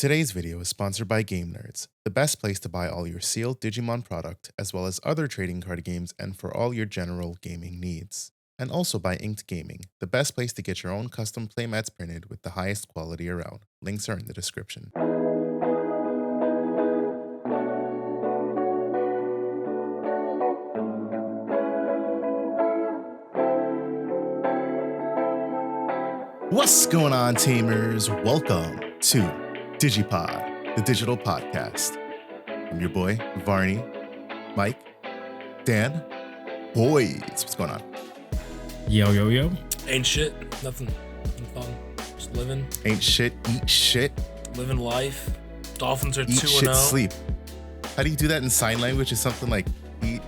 Today's video is sponsored by Game Nerds, the best place to buy all your sealed Digimon product, as well as other trading card games and for all your general gaming needs. And also by Inked Gaming, the best place to get your own custom playmats printed with the highest quality around. Links are in the description. What's going on, Tamers? Welcome to DigiPod, the digital podcast. I'm your boy, Varney, Mike, Dan, boys. What's going on? Yo. Ain't shit. Nothing fun. Just living. Ain't shit, eat shit. Living life. Dolphins are Eat 2-0. shit, sleep. How do you do that in sign language? Is something like eat,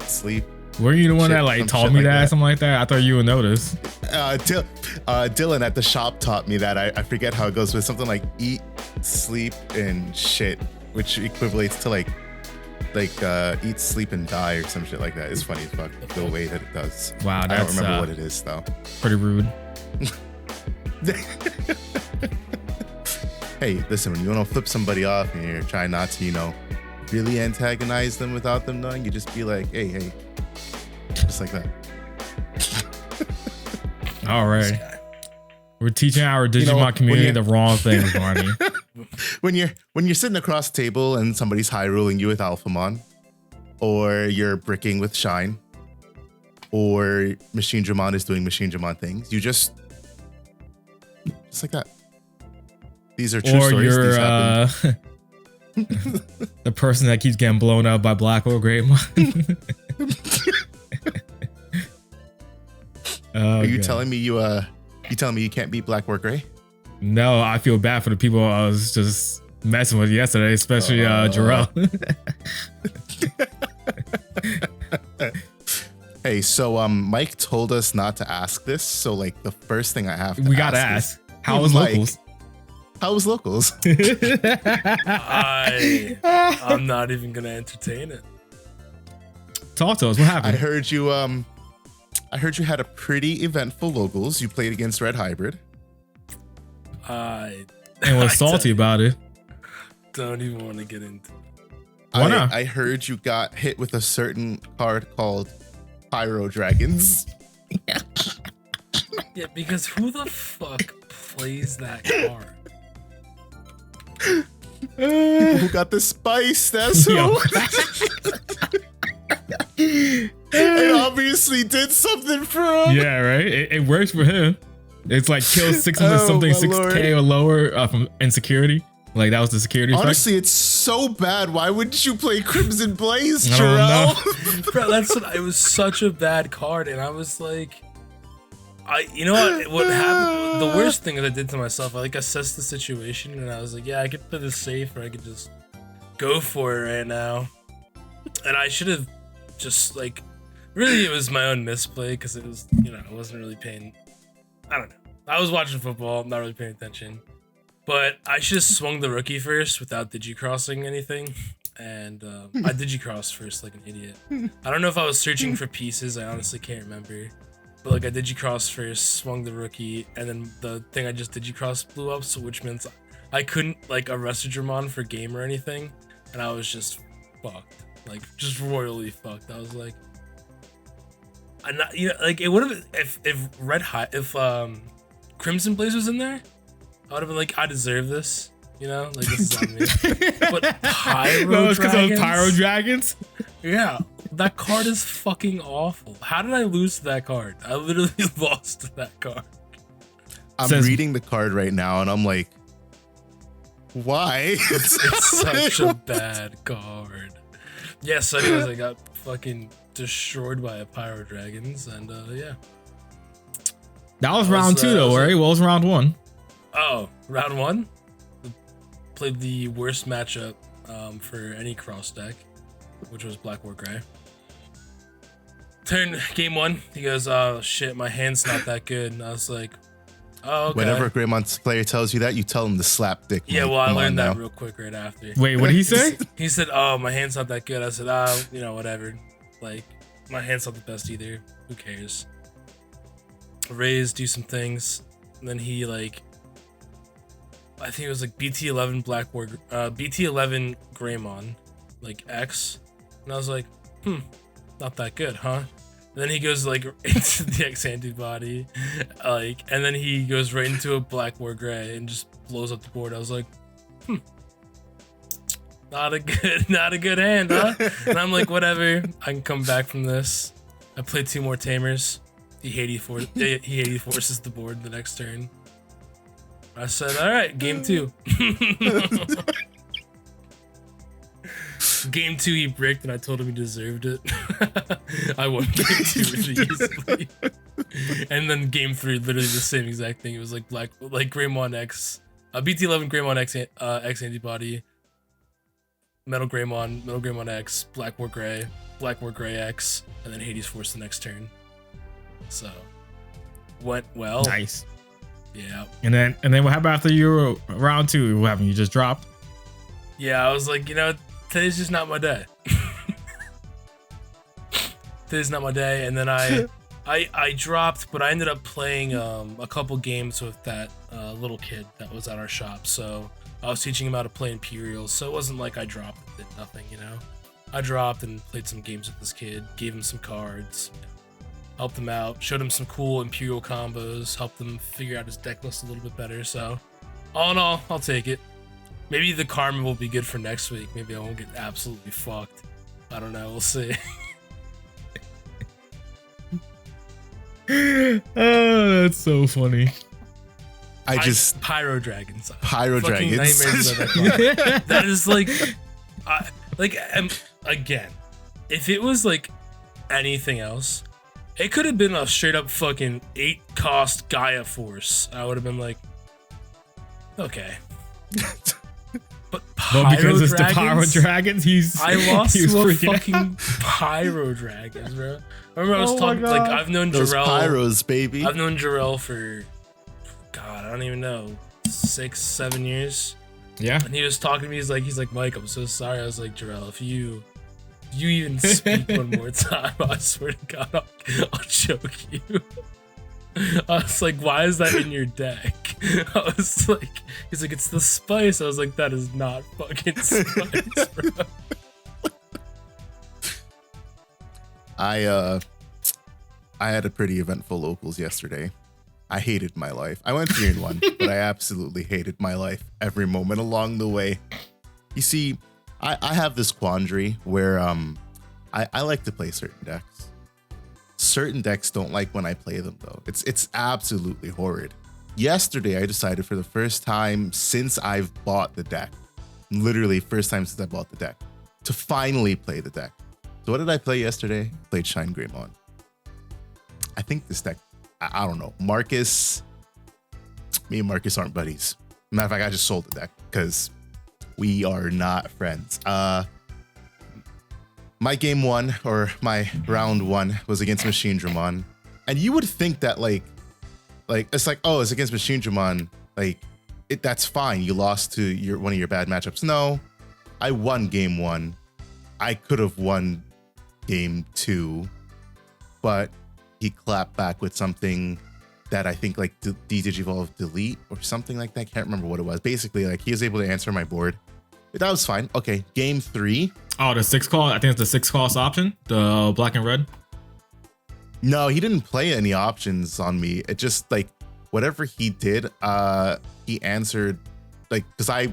sleep? Were you the one that like taught me that, something like that? I thought you would notice. Dylan at the shop taught me that. I forget how it goes, but something like eat, sleep, and shit, which equivalates to like eat, sleep, and die or some shit like that. It's funny as fuck the way that it does. Wow, that's I don't remember what it is though. Pretty rude. Hey, listen, when you want to flip somebody off and you're trying not to, really antagonize them without them knowing, you just be like, hey, just like that. All right. We're teaching our Digimon community the wrong things, Barney. when you're sitting across the table and somebody's high ruling you with Alphamon, or you're bricking with Shine, or Machine Dramon is doing Machine Dramon things, you just like that. These are true stories. Or you're the person that keeps getting blown up by Black or Greymon. Are you telling me you can't beat Black or Gray? No, I feel bad for the people I was just messing with yesterday, especially Jarrell. Hey, so Mike told us not to ask this, so like the first thing I have to gotta ask. How was locals? How was locals? I'm not even gonna entertain it. Talk to us. What happened? I heard you had a pretty eventful locals. You played against Red Hybrid. And was salty about it. Don't even want to get into it. Why not? I heard you got hit with a certain card called Pyro Dragons. Yeah, because who the fuck plays that card? People who got the spice, that's who. It obviously did something for him. Yeah, right? It works for him. It's like kill 600 something, 6K or lower from insecurity. Like that was the security Honestly, effect. It's so bad. Why wouldn't you play Crimson Blaze, I don't know. Jarrell? Bro, it was such a bad card, and I was like, you know what happened? The worst thing that I did to myself, I assessed the situation, and I was like, yeah, I could play this safe, or I could just go for it right now. And I should have just really, it was my own misplay because it was, I wasn't really paying. I don't know. I was watching football, not really paying attention. But I should have swung the rookie first without digicrossing anything. And I digicrossed first like an idiot. I don't know if I was searching for pieces. I honestly can't remember. But I digicrossed first, swung the rookie, and then the thing I just digicrossed blew up, so which means I couldn't arrest a Dramon for game or anything. And I was just fucked. Just royally fucked. I was like, I'm not, it would have if Crimson Blaze was in there, I would have been like, I deserve this, this is on me. But Pyro it's because of Pyro Dragons? Yeah, that card is fucking awful. How did I lose to that card? I literally lost to that card. I'm reading the card right now, and I'm like, why? It's such a bad card. Yes, anyways, I got fucking destroyed by a Pyro Dragons, and yeah. That was round 2 though, right? What was round 1? Oh, round 1? Played the worst matchup for any cross deck, which was Black War Gray. Game 1, he goes, oh shit, my hand's not that good. And I was like, oh, okay. Whenever a Greymon player tells you that, you tell him to slap dick. Yeah, well, I learned that real quick right after. Wait, what did he say? He said, oh, my hand's not that good. I said, whatever. My hand's not the best either. Who cares? Raise, do some things. And then he I think it was like BT11 BT11 Greymon, like X, and I was like, not that good, huh? And then he goes like into the X antibody, like, and then he goes right into a Black War Gray and just blows up the board. I was like, not a good hand, huh? And I'm like, whatever, I can come back from this. I played 2 more Tamers. He 84s the board the next turn. I said, all right, game 2. Game 2 he bricked, and I told him he deserved it. I won game 2 really easily. And then game 3, literally the same exact thing. It was like Greymon X, BT11 Greymon X antibody, Metal Greymon X, Black War Gray X, and then Hades Force the next turn. So went well. Nice. Yeah. And then what happened after you were round 2? What happened? You just dropped? Yeah, I was like, today's just not my day. Today's not my day. And then I dropped, but I ended up playing a couple games with that little kid that was at our shop. So I was teaching him how to play Imperials. So it wasn't like I dropped and did nothing, I dropped and played some games with this kid, gave him some cards, helped him out, showed him some cool Imperial combos, helped him figure out his deck list a little bit better. So all in all, I'll take it. Maybe the karma will be good for next week. Maybe I won't get absolutely fucked. I don't know. We'll see. Oh, that's so funny. Pyro Dragons. Pyro Fucking Dragons. nightmares about that card. That is again, if it was like anything else, it could have been a straight up fucking 8-cost Gaia Force. I would have been like, okay. But because it's the Pyro Dragons, I lost to a fucking out. Pyro Dragons, bro. Remember I was talking, like, I've known Those Jarrell. pyros, baby. I've known Jarrell for, God, I don't even know, 6-7 years. Yeah. And he was talking to me, he's like, Mike, I'm so sorry. I was like, Jarrell, if you even speak one more time, I swear to God, I'll choke you. I was like, why is that in your deck? I was like, he's like, it's the spice. I was like, that is not fucking spice, bro. I had a pretty eventful locals yesterday. I hated my life. I went 3-1, but I absolutely hated my life every moment along the way. You see, I have this quandary where I like to play certain decks. Certain decks don't like when I play them though. It's absolutely horrid. Yesterday, I decided for the first time since I've bought the deck, literally first time since I bought the deck, to finally play the deck. So what did I play yesterday? Played Shine Greymon. I think this deck, I don't know. Marcus, me and Marcus aren't buddies. Matter of fact, I just sold the deck because we are not friends. My game 1 or my round 1 was against Machine Dramon. And you would think that like it's like, oh, it's against Machine Dramon. Like that's fine. You lost to one of your bad matchups. No, I won game 1. I could have won game 2, but he clapped back with something that I think like Digivolve delete or something like that. I can't remember what it was. Basically, like he was able to answer my board. That was fine. Okay, game 3. Oh, the 6 call. I think it's the 6 cost option. The black and red. No, he didn't play any options on me. It just like whatever he did, he answered like because I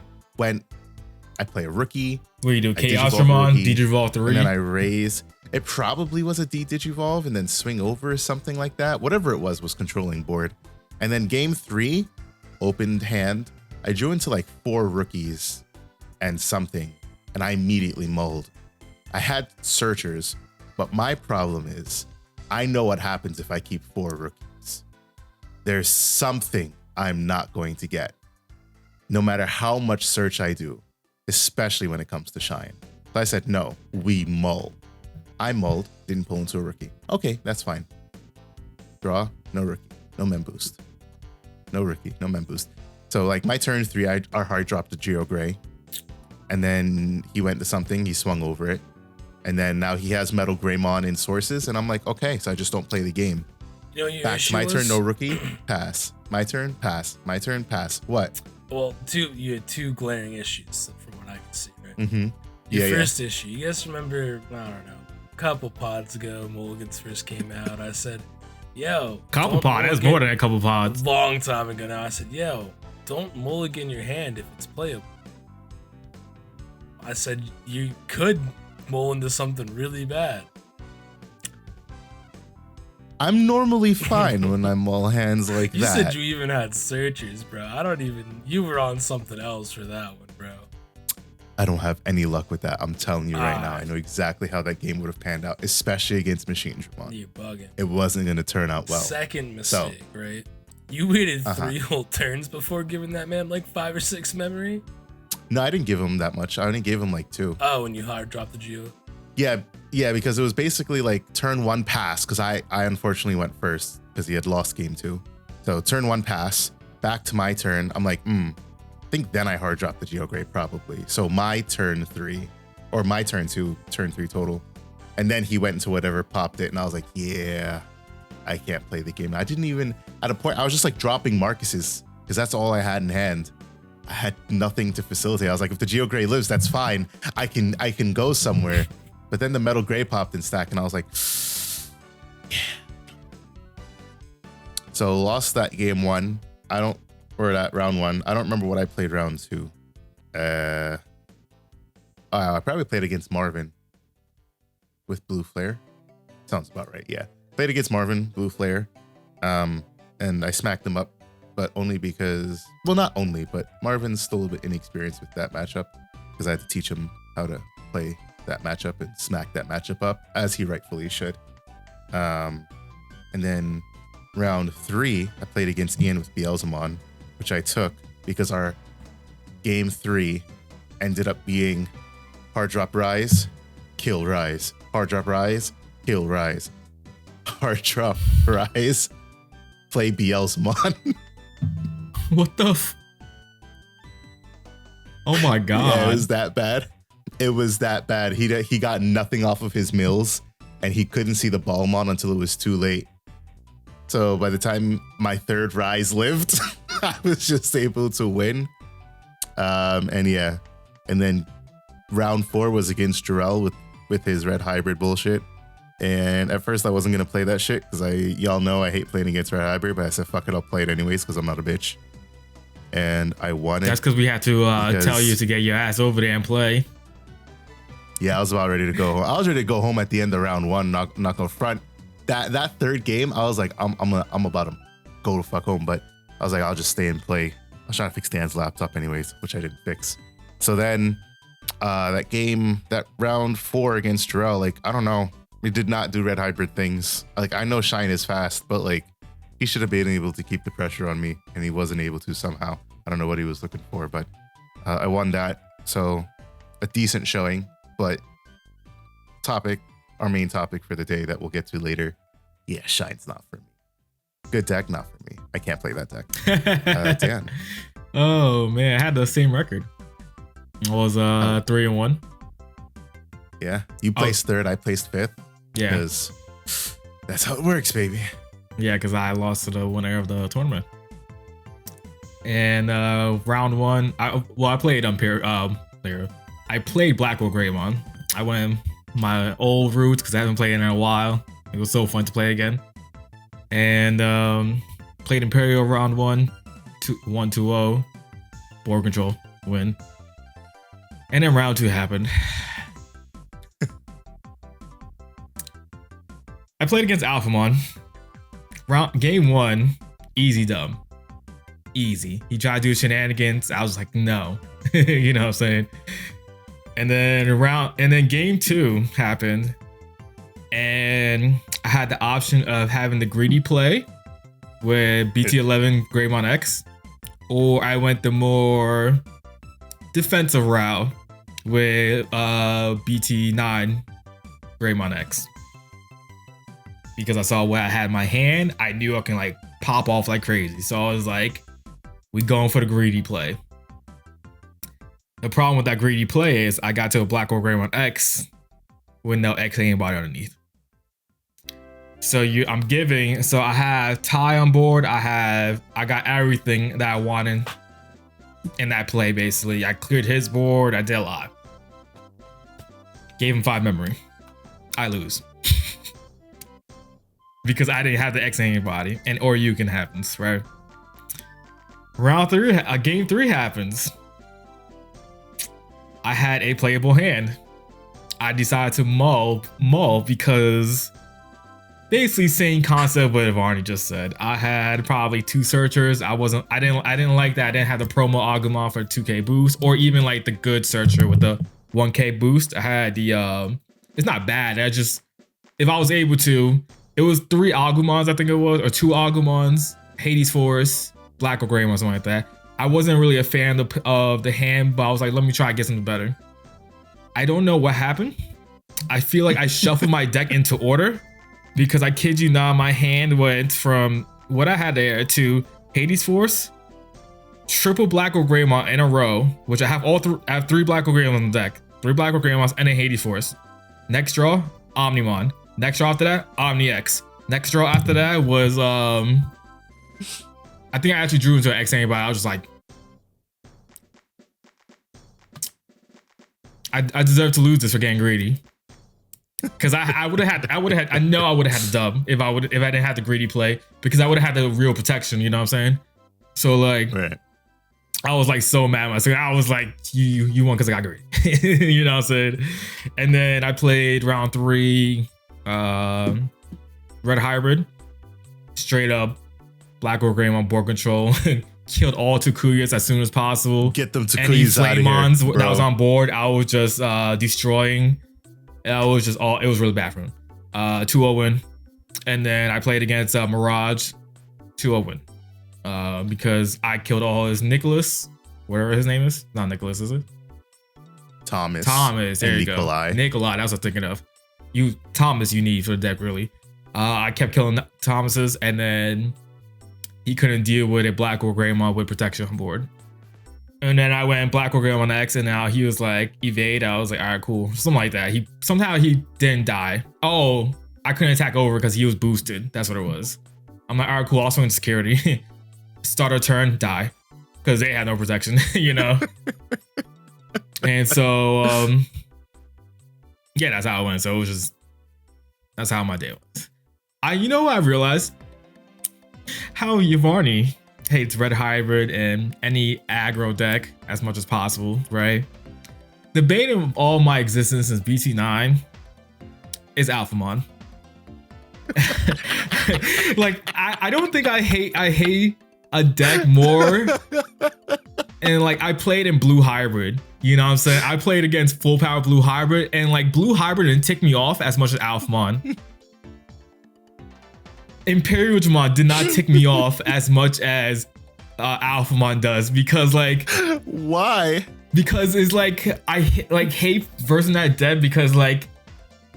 play a rookie. What do you do? Chaos Dramon, Digivolve 3. And then I raise. It probably was a Digivolve and then swing over or something like that. Whatever it was controlling board. And then game 3, opened hand. I drew into like 4 rookies and something, and I immediately mulled. I had searchers, but my problem is I know what happens if I keep 4 rookies. There's something I'm not going to get, no matter how much search I do, especially when it comes to Shine. So I said, no, we mull. I mulled, didn't pull into a rookie. Okay, that's fine. Draw, no rookie, no mem boost. No rookie, no mem boost. So like my turn 3, our hard dropped to Geo Gray. And then he went to something, he swung over it. And then now he has Metal Greymon in sources. And I'm like, okay, so I just don't play the game. You know, Back to my turn, no rookie, pass. My turn, pass. My turn, pass. What? well, you had two glaring issues from what I can see, right? Mm-hmm. Your first issue, you guys remember, I don't know, a couple pods ago, Mulligans first came out. I said, yo. Couple pod, that's more than a couple pods. Long time ago now. I said, yo, don't mulligan your hand if it's playable. I said, you could mull into something really bad. I'm normally fine when I'm all hands like You that. said you even had searchers, bro. You were on something else for that one, bro. I don't have any luck with that. I'm telling you right now. I know exactly how that game would have panned out, especially against Machinedramon. You're bugging. It wasn't going to turn out well. Second mistake, right? You waited 3 whole turns before giving that man like 5 or 6 memory? No, I didn't give him that much. I only gave him like 2. Oh, and you hard dropped the Geo? Yeah, because it was basically like turn 1 pass, because I unfortunately went first because he had lost game 2. So turn 1 pass, back to my turn. I'm like, I think then I hard dropped the Geograde probably. So my turn 3, or my turn 2, turn 3 total. And then he went into whatever popped it, and I was like, yeah, I can't play the game. I didn't even, at a point, I was just like dropping Marcus's, because that's all I had in hand. I had nothing to facilitate. I was like, if the Geogray lives, that's fine. I can go somewhere. But then the Metal Gray popped in stack, and I was like, yeah. So lost that game 1. Or that round 1. I don't remember what I played round 2. I probably played against Marvin with Blue Flare. Sounds about right, yeah. Played against Marvin, Blue Flare. And I smacked him up, but only because, well, not only, but Marvin's still a bit inexperienced with that matchup, because I had to teach him how to play that matchup and smack that matchup up, as he rightfully should. And then round 3, I played against Ian with Beelzemon, which I took because our game 3 ended up being hard drop rise, kill rise, hard drop rise, kill rise, hard drop rise, play Beelzemon. What the oh my god. Yeah, it was that bad. It was that bad. He got nothing off of his mills, and he couldn't see the Balmon until it was too late. So by the time my 3rd rise lived, I was just able to win. And yeah, and then round 4 was against Jarrell with his red hybrid bullshit. And at first I wasn't gonna play that shit because y'all know I hate playing against red hybrid, but I said fuck it, I'll play it anyways because I'm not a bitch. And I won it. That's because we had to tell you to get your ass over there and play. Yeah, I was about ready to go. I was ready to go home at the end of round 1. Not gonna front. That 3rd game, I was like, I'm about to go to fuck home, but I was like, I'll just stay and play. I was trying to fix Dan's laptop anyways, which I didn't fix. So then that round 4 against Jarrell, like, I don't know. He did not do red hybrid things. Like, I know Shine is fast, but like, he should have been able to keep the pressure on me, and he wasn't able to somehow. I don't know what he was looking for, but I won that. So a decent showing, but our main topic for the day that we'll get to later. Yeah, Shine's not for me. Good deck, not for me. I can't play that deck. Dan. Oh man, I had the same record. I was 3-1. Yeah, you placed 3rd, I placed 5th. Yeah, because that's how it works, baby. Yeah, because I lost to the winner of the tournament. And round 1, I played I played Black or Greymon. I went my old roots because I haven't played in a while. It was so fun to play again. And played Imperial round 1, 1-2-0, board control, win. And then round 2 happened. I played against Alphamon. Game 1, easy dumb. Easy. He tried to do shenanigans. I was like, no. You know what I'm saying? And then game 2 happened. And I had the option of having the greedy play with BT11 Greymon X, or I went the more defensive route with BT9 Greymon X. Because I saw what I had in my hand, I knew I can like pop off like crazy. So I was like, we going for the greedy play. The problem with that greedy play is I got to a Black or Greymon X with no X anybody underneath. So I have Ty on board. I got everything that I wanted. in that play. Basically, I cleared his board. I did a lot. Gave him 5 memory. I lose because I didn't have the X anybody, and or you can happens, right? Round 3, game 3 happens. I had a playable hand. I decided to mull because basically same concept what Varney just said. I had probably 2 searchers. I didn't like that. I didn't have the promo Agumon for 2k boost, or even like the good searcher with the 1k boost. I had the it's not bad. I just, if I was able to, it was 3 Agumons, I think it was, or 2 Agumons, Hades Force, Black or Gray or something like that. I wasn't really a fan of the hand, but I was like, let me try to get something better. I don't know what happened. I feel like I shuffled my deck into order because I kid you not, my hand went from what I had there to Hades Force, triple Black or Greymon in a row, which I have I have 3 Black or Greymon on the deck, 3 Black or Greymons, and a Hades Force. Next draw, Omnimon. Next draw after that, Omni X. Next draw after that was I think I actually drew into an X anybody. I was just like, I deserve to lose this for getting greedy. Cause I would have had I know I would have had the dub if I didn't have the greedy play, because I would have had the real protection, you know what I'm saying? So like, right. I was like so mad at myself. I was like, you won because I got greedy. You know what I'm saying? And then I played round 3, Red Hybrid, straight up Black or Gray on board control. Killed all Takuyas as soon as possible. Get them Takuyas out of here, bro. That was on board, I was just destroying. It was really bad for him. 2-0 win. And then I played against Mirage, 2-0 win. Because I killed all his Nicholas, whatever his name is. Not Nicholas, is it? Thomas. There you go. Nikolai, that's what I'm thinking of. Thomas you need for the deck, really. I kept killing Thomases, and then he couldn't deal with a Black or Greymon with protection on board. And then I went Black or Greymon X, and now he was like, evade. I was like, all right, cool. Something like that. Somehow he didn't die. Oh, I couldn't attack over because he was boosted. That's what it was. I'm like, all right, cool. Also in security. Start a turn, die. Because they had no protection, you know? And so, yeah, that's how it went. So it was just, that's how my day was. You know what I realized? How Yavarni hates Red Hybrid and any aggro deck as much as possible, right? The bane of all my existence since BT9 is Alphamon. Like, I don't think I hate a deck more. And like, I played in Blue Hybrid, you know what I'm saying? I played against full power Blue Hybrid, and like Blue Hybrid didn't tick me off as much as Alphamon. Imperial Digimon did not tick me off as much as Alphamon does, because like, why? Because it's like, I hate versing that deck because like,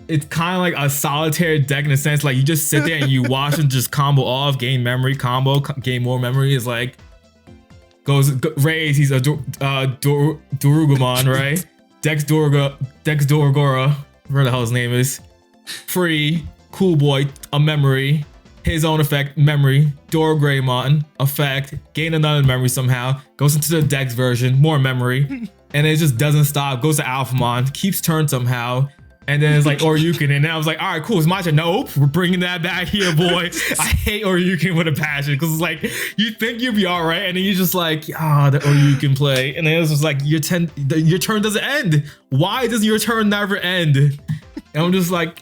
it's kind of like a solitary deck in a sense. Like, you just sit there and you watch and just combo off, gain memory, combo, gain more memory. Is like, raise, he's a Dorugumon, right? Dex Doragora, whatever the hell his name is. Free, cool boy, a memory. His own effect, memory, Greymon effect, gain another memory somehow, goes into the Dex version, more memory, and it just doesn't stop, goes to Alphamon, keeps turn somehow, and then it's like Oryukin, and then I was like, all right, cool, it's my turn. Nope, we're bringing that back here, boy. I hate Oryukin with a passion, because it's like, you think you'll be all right, and then you're just like, the Oryukin play, and then it's just like, your turn doesn't end. Why does your turn never end? And I'm just like,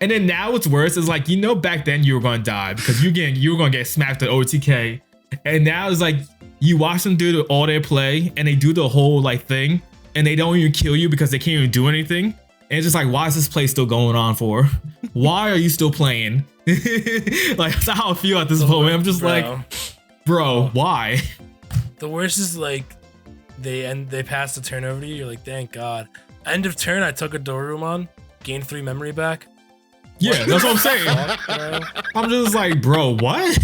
and then now what's worse is like, you know, back then you were gonna die because you were gonna get smacked at OTK, and now it's like you watch them do all their play and they do the whole like thing and they don't even kill you because they can't even do anything. And it's just like, why is this play still going on for? Why are you still playing? Like, that's how I feel at this moment. I'm just like, bro, why? The worst is like they pass the turn over to you. You're like, thank God. End of turn, I took a Dorumon, gained 3 memory back. Yeah, that's what I'm saying. I'm just like, bro, what?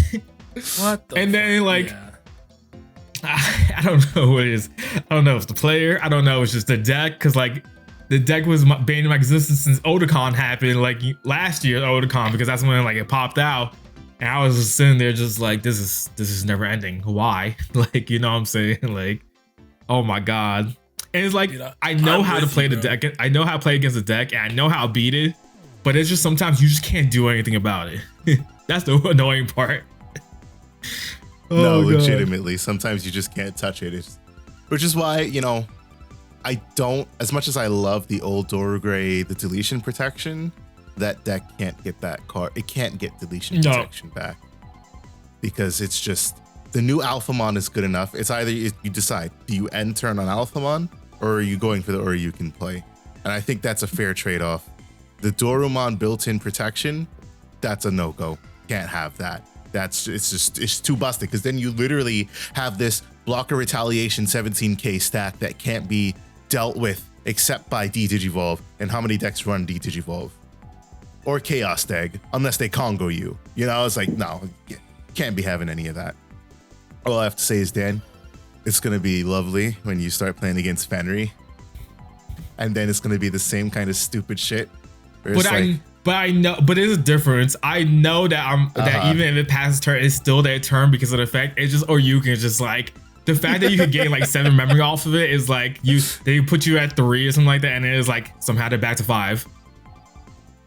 What the And then like, I don't know what it is. I don't know if it's the player. I don't know. It's just the deck. Because like, the deck was banned in my existence since Otakon happened, like last year, Otakon, because that's when like it popped out. And I was just sitting there just like, this is never ending. Why? Like, you know what I'm saying? Like, Oh my god. And it's like, Dude, I know I'm how to with play you, the bro. deck. I know how to play against the deck, and I know how to beat it. But it's just sometimes you just can't do anything about it. That's the annoying part. No, Oh, God. legitimately. Sometimes you just can't touch it. Which is why, you know, I don't, as much as I love the old Dorogray, the deletion protection, that deck can't get that card. It can't get deletion protection back. Because it's just, the new Alphamon is good enough. It's either you decide, do you end turn on Alphamon, or are you going for the Oryukin play? And I think that's a fair trade-off. The Dorumon built-in protection, that's a no-go. Can't have that. It's too busted, because then you literally have this blocker retaliation 17k stack that can't be dealt with except by D-Digivolve. And how many decks run D-Digivolve? Or Chaos Dag, unless they Congo you. You know, it's like, no, can't be having any of that. All I have to say is, Dan, it's going to be lovely when you start playing against Fenry. And then it's going to be the same kind of stupid shit. But I know, but there's a difference. I know that that even if it passes turn, it's still their turn because of the fact it's just, or you can just like, the fact that you can gain like 7 memory off of it is like, they put you at 3 or something like that, and it is like somehow they're back to 5.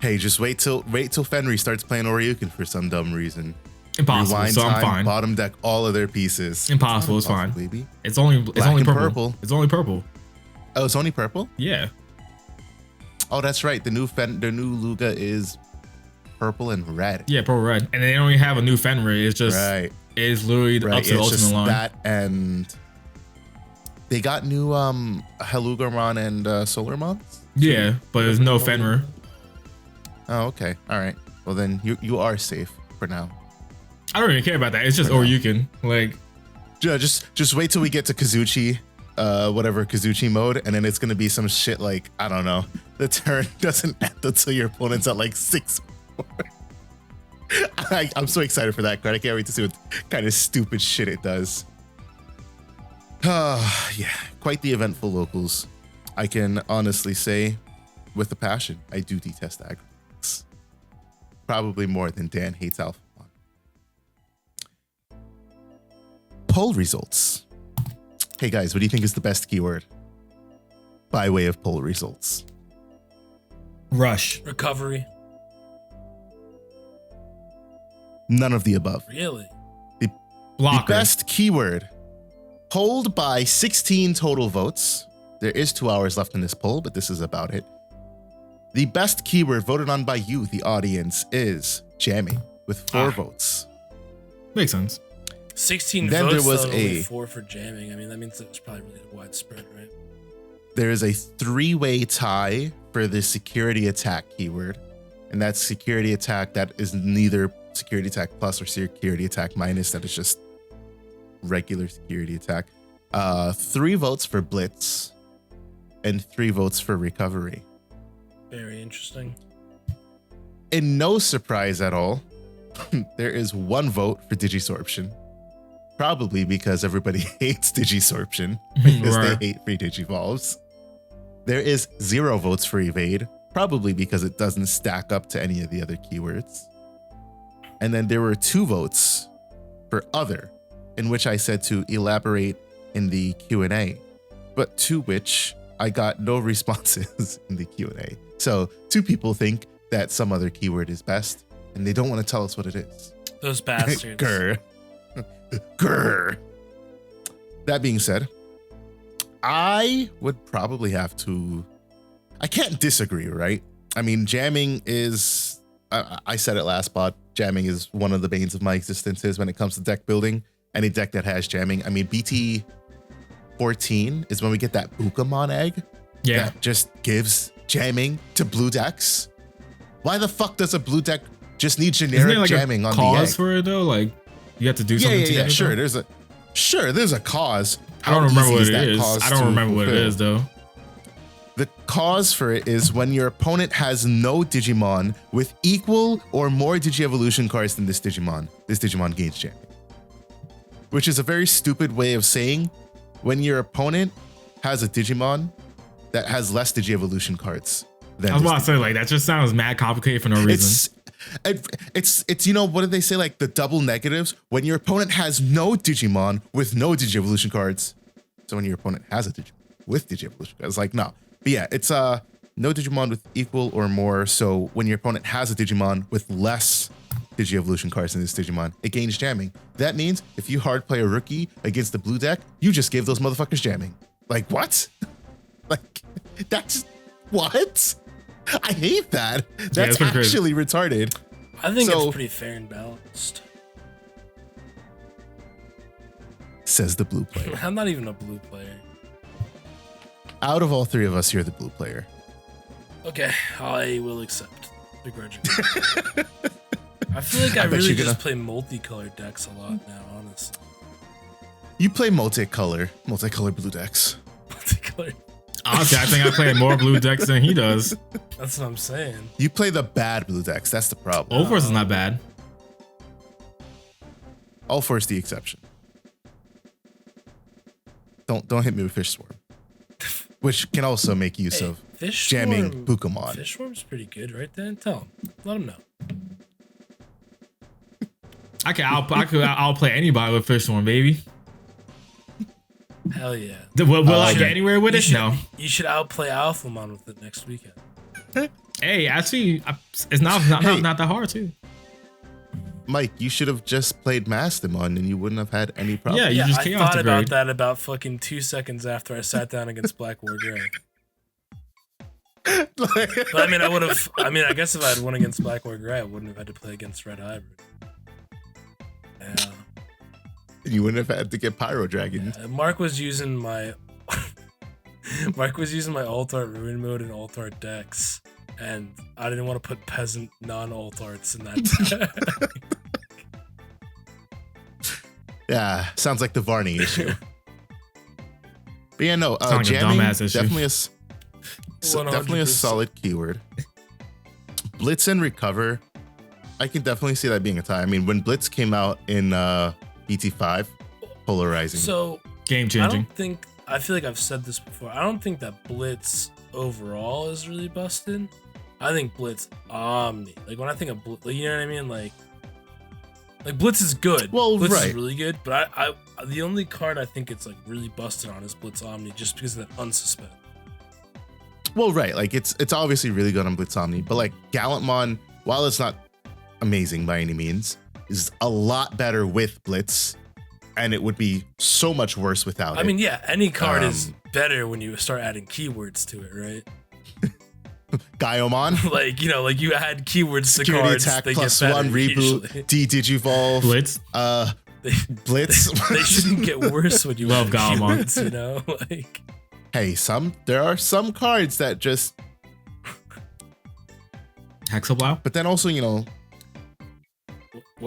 Hey, just wait till Fenry starts playing Oryukin for some dumb reason. Impossible. Rewind so time, I'm fine. Bottom deck all of their pieces. Impossible. It's fine. Baby. It's only purple. Purple. It's only purple. Oh, it's only purple? Yeah. Oh, that's right. The new Luga is purple and red. Yeah, purple red, and they don't even have a new Fenrir. It's just it's literally up to the It's ultimate just line. that, and they got new Helugarmon and Solarmons. Yeah, but there's no Fenrir. Oh, okay. All right. Well, then you are safe for now. I don't even care about that. It's just, or you can like, Yeah, just wait till we get to Kazuchi, whatever Kazuchi mode, and then it's gonna be some shit like, I don't know, the turn doesn't end until your opponent's at like 6. I'm so excited for that card. I can't wait to see what kind of stupid shit it does. Yeah, quite the eventful locals. I can honestly say, with a passion, I do detest aggregates. Probably more than Dan hates Alphamon. Poll results. Hey guys, what do you think is the best keyword? By way of poll results. rush. Recovery. None of the above. Really? Blocker. The best keyword, polled by 16 total votes. There is 2 hours left in this poll, but this is about it. The best keyword voted on by you, the audience, is jamming, with 4 votes. Makes sense. 16 Then votes, there was only 4 for jamming. I mean, that means it's probably really widespread, right? There is a 3-way tie for the security attack keyword, and that's security attack that is neither security attack plus or security attack minus, that is just regular security attack. 3 votes for blitz and 3 votes for recovery. Very interesting. In no surprise at all, there is 1 vote for Digisorption. Probably because everybody hates Digisorption because Right. they hate free Digivolves. There is 0 votes for Evade, probably because it doesn't stack up to any of the other keywords. And then there were 2 votes for Other, in which I said to elaborate in the Q&A, but to which I got no responses in the Q&A. So 2 people think that some other keyword is best, and they don't want to tell us what it is. Those bastards. Grr. Grr. That being said, I would probably have to, I can't disagree, right? I mean, jamming is, I said it last pod, jamming is one of the banes of my existences when it comes to deck building. Any deck that has jamming. I mean, BT 14 is when we get that Bukamon egg. Yeah. That just gives jamming to blue decks. Why the fuck does a blue deck just need Isn't generic there like jamming a on the egg? cause for it though? Like you have to do something to Yeah, get it, sure. though? There's a cause. I don't How remember easy what is it that is. cause I don't to remember what it fulfill? is though. The cause for it is when your opponent has no Digimon with equal or more Digievolution cards than this Digimon gains jamming. Which is a very stupid way of saying when your opponent has a Digimon that has less Digievolution cards than I was this about to say, like, that just sounds mad complicated for no reason. It's you know, what did they say, like the double negatives when your opponent has no Digimon with no Digievolution cards. So when your opponent has a Digimon with Digievolution, it's like, no. But yeah, it's no Digimon with equal or more. So when your opponent has a Digimon with less Digievolution cards in this Digimon, it gains jamming. That means if you hard play a rookie against the blue deck, you just gave those motherfuckers jamming. Like, what? Like, that's what? I hate that. That's actually retarded. I think it's pretty fair and balanced. Says the blue player. I'm not even a blue player. Out of all three of us, you're the blue player. Okay, I will accept begrudgingly. I feel like I really just play multicolored decks a lot now, honestly. You play multicolor blue decks. Multicolored. Honestly, I think I play more blue decks than he does. That's what I'm saying. You play the bad blue decks. That's the problem. Ulforce is not bad. Ulforce the exception. Don't hit me with Fish Swarm, which can also make use of jamming Pokemon. Fish Swarm's pretty good, right? Then tell him, let him know. I'll play anybody with Fish Swarm, baby. Hell yeah. Will I get anywhere with it? No. You should outplay Alphamon with it next weekend. Hey, actually, it's not that hard too. Mike, you should have just played Mastamon and you wouldn't have had any problem. Yeah, you just I thought about that about fucking 2 seconds after I sat down against Black War Grey. But I mean, I guess if I had won against Black War Grey, I wouldn't have had to play against Red Hybrid. Yeah. You wouldn't have had to get Pyro Dragon. Yeah, Mark was using my alt art ruin mode and alt art decks, and I didn't want to put peasant non-alt arts in that deck. Yeah, sounds like the Varney issue. But yeah, no, like jamming, a dumbass issue. definitely a solid keyword. Blitz and recover, I can definitely see that being a tie. I mean, when Blitz came out in BT5, polarizing. So game changing. I feel like I've said this before. I don't think that Blitz overall is really busted. I think Blitz Omni. Like when I think of Blitz, you know what I mean? Like Blitz is good. Well, Blitz right. is really good, but I the only card I think it's like really busted on is Blitz Omni, just because of that unsuspend. Well, right. Like it's obviously really good on Blitz Omni, but like Gallantmon, while it's not amazing by any means, is a lot better with Blitz, and it would be so much worse without it. I mean, yeah, any card is better when you start adding keywords to it, right? Gaiomon, like you add keywords to security cards, attack they plus get better, 1 reboot, Digivolve, Blitz. Blitz. They shouldn't get worse when you love Gaiomon. keywords, you know, like. Hey, there are some cards that just Hexablow. But then also, What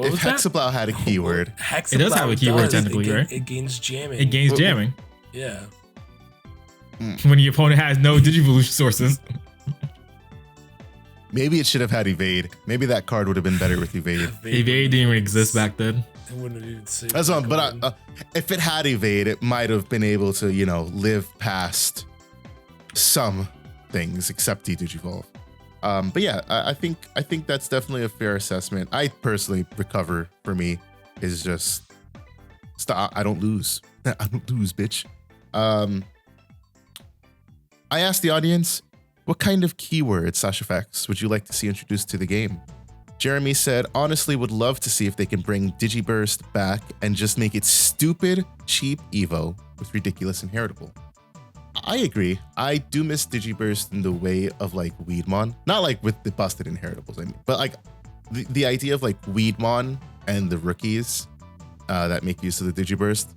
if was that? Hexablow had a keyword, It does have a keyword technically, right? It gains jamming. It gains jamming. Yeah. When your opponent has no Digivolution sources. maybe it should have had evade. Maybe that card would have been better with evade. Evade didn't even exist back then. It wouldn't have even saved. That's one. But if it had evade, it might have been able to, live past some things except Digivolve. But yeah, I think that's definitely a fair assessment. I personally, recover for me is just stop. I don't lose. I don't lose, bitch. I asked the audience, what kind of keywords /effects would you like to see introduced to the game? Jeremy said, honestly, would love to see if they can bring Digiburst back and just make it stupid, cheap Evo with ridiculous inheritable. I agree. I do miss Digiburst in the way of like Weedmon. Not like with the busted inheritables, I mean, but like the idea of like Weedmon and the rookies that make use of the Digiburst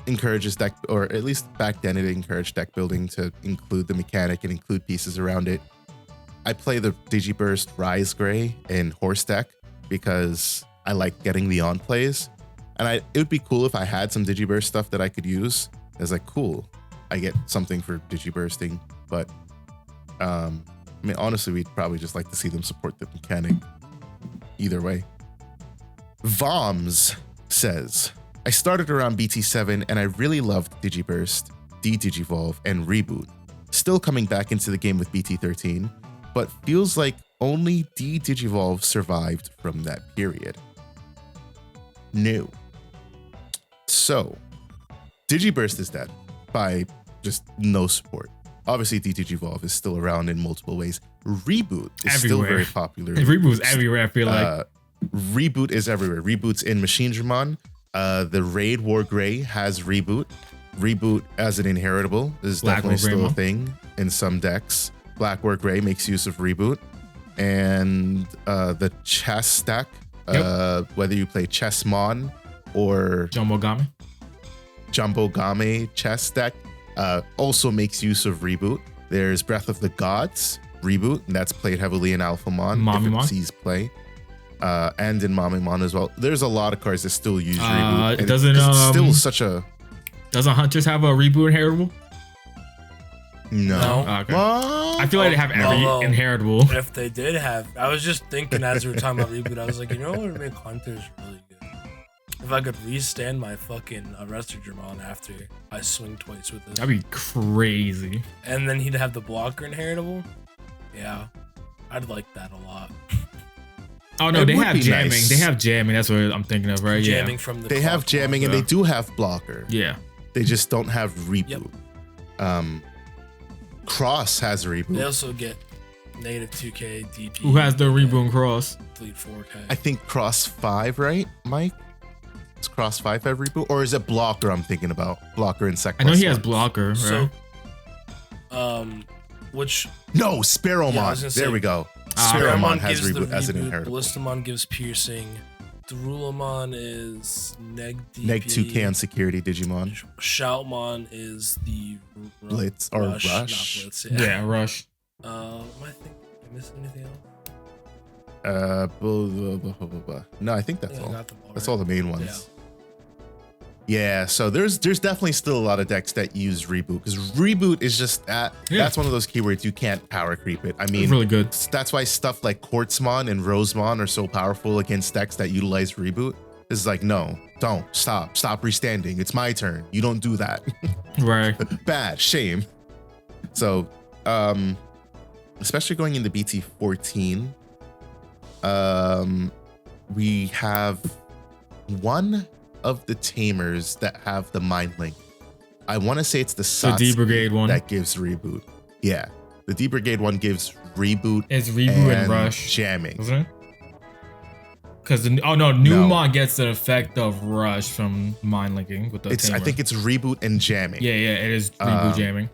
encourages deck, or at least back then it encouraged deck building to include the mechanic and include pieces around it. I play the Digiburst Rise Gray in Horse deck because I like getting the on plays. And it would be cool if I had some Digiburst stuff that I could use. It's like, cool, I get something for Digibursting. But I mean, honestly, we'd probably just like to see them support the mechanic either way. Voms says, I started around BT7 and I really loved Digiburst, Digivolve, and Reboot. Still coming back into the game with BT13, but feels like only Digivolve survived from that period. No. So, Digiburst is dead by just no support. Obviously, DigiEvolve is still around in multiple ways. Reboot is still very popular. Reboot's everywhere, I feel like. Reboot is everywhere. Reboot's in Machinedramon. The Raid War Grey has Reboot. Reboot as an inheritable is definitely still a thing in some decks. Black War Grey makes use of Reboot. And the chess deck, whether you play Chessmon or Jumbo Game chess deck, also makes use of Reboot. There's Breath of the Gods, Reboot, and that's played heavily in Alphamon. Mamimon sees play. And in Mamimon as well. There's a lot of cards that still use Reboot. It doesn't it's still such a... Doesn't Hunters have a Reboot inheritable? No. Okay. I feel like they have every inheritable. If they did have, I was just thinking as we were talking about Reboot, I was like, you know what would make Hunters really good? If I could restand my fucking Arrestor Dramon after I swing twice with it. That'd be crazy. And then he'd have the blocker inheritable. Yeah, I'd like that a lot. Oh no, they have jamming. Nice. They have jamming. That's what I'm thinking of, right? Jamming from the. They have jamming and they do have blocker. Yeah. They just don't have Reboot. Yep. Cross has Reboot. They also get native 2K DP. Who has the Reboot and Cross? Fleet 4K. I think Cross 5, right, Mike? Is Cross 5 have Reboot? Or is it Blocker I'm thinking about? Blocker and Sec. I know he has Blocker, right? So, which... No, Sparrowmon. There we go. Sparrowmon has Reboot as an inheritable. Ballistamon gives Piercing. Drulamon is Neg DP. Neg 2K on security Digimon. Shoutmon is the Blitz or Rush. Blitz, yeah, Rush. I think I missed anything else? No, I think that's all. That's all the main ones. Yeah, so there's definitely still a lot of decks that use Reboot because Reboot is just that's one of those keywords you can't power creep it. I mean, it's really good. That's why stuff like Quartzmon and Rosemon are so powerful against decks that utilize Reboot. It's like, no, don't stop restanding. It's my turn. You don't do that. Right. Bad, shame. So, especially going into BT 14, we have one of the Tamers that have the Mind Link. I want to say it's the D Brigade one that gives Reboot. Yeah, the D Brigade one gives Reboot. It's Reboot and Rush jamming. Isn't it? Because Newmon gets the effect of Rush from Mind Linking with the Tamer. I think it's Reboot and jamming. Yeah, it is Reboot jamming.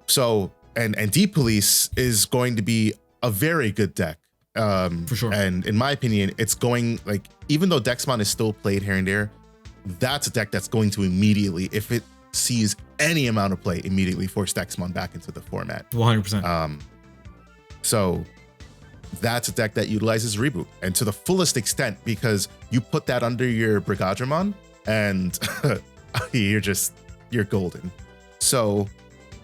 So and D Police is going to be a very good deck. For sure. And in my opinion, it's going like, even though Dexmon is still played here and there, that's a deck that's going to immediately, if it sees any amount of play, immediately force Dexmon back into the format. 100%. So that's a deck that utilizes Reboot and to the fullest extent, because you put that under your Brigadramon and you're golden. So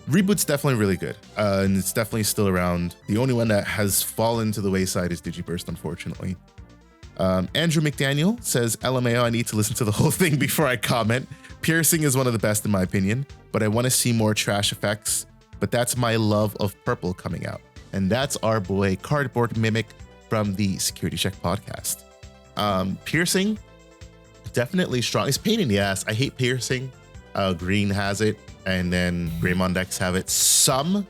Reboot's definitely really good, and it's definitely still around. The only one that has fallen to the wayside is Digiburst, unfortunately. Andrew McDaniel says, LMAO, I need to listen to the whole thing before I comment. Piercing is one of the best in my opinion, but I want to see more trash effects. But that's my love of purple coming out. And that's our boy Cardboard Mimic from the Security Check podcast. Piercing, definitely strong. It's pain in the ass. I hate piercing. Green has it. And then Greymon decks have it. Some,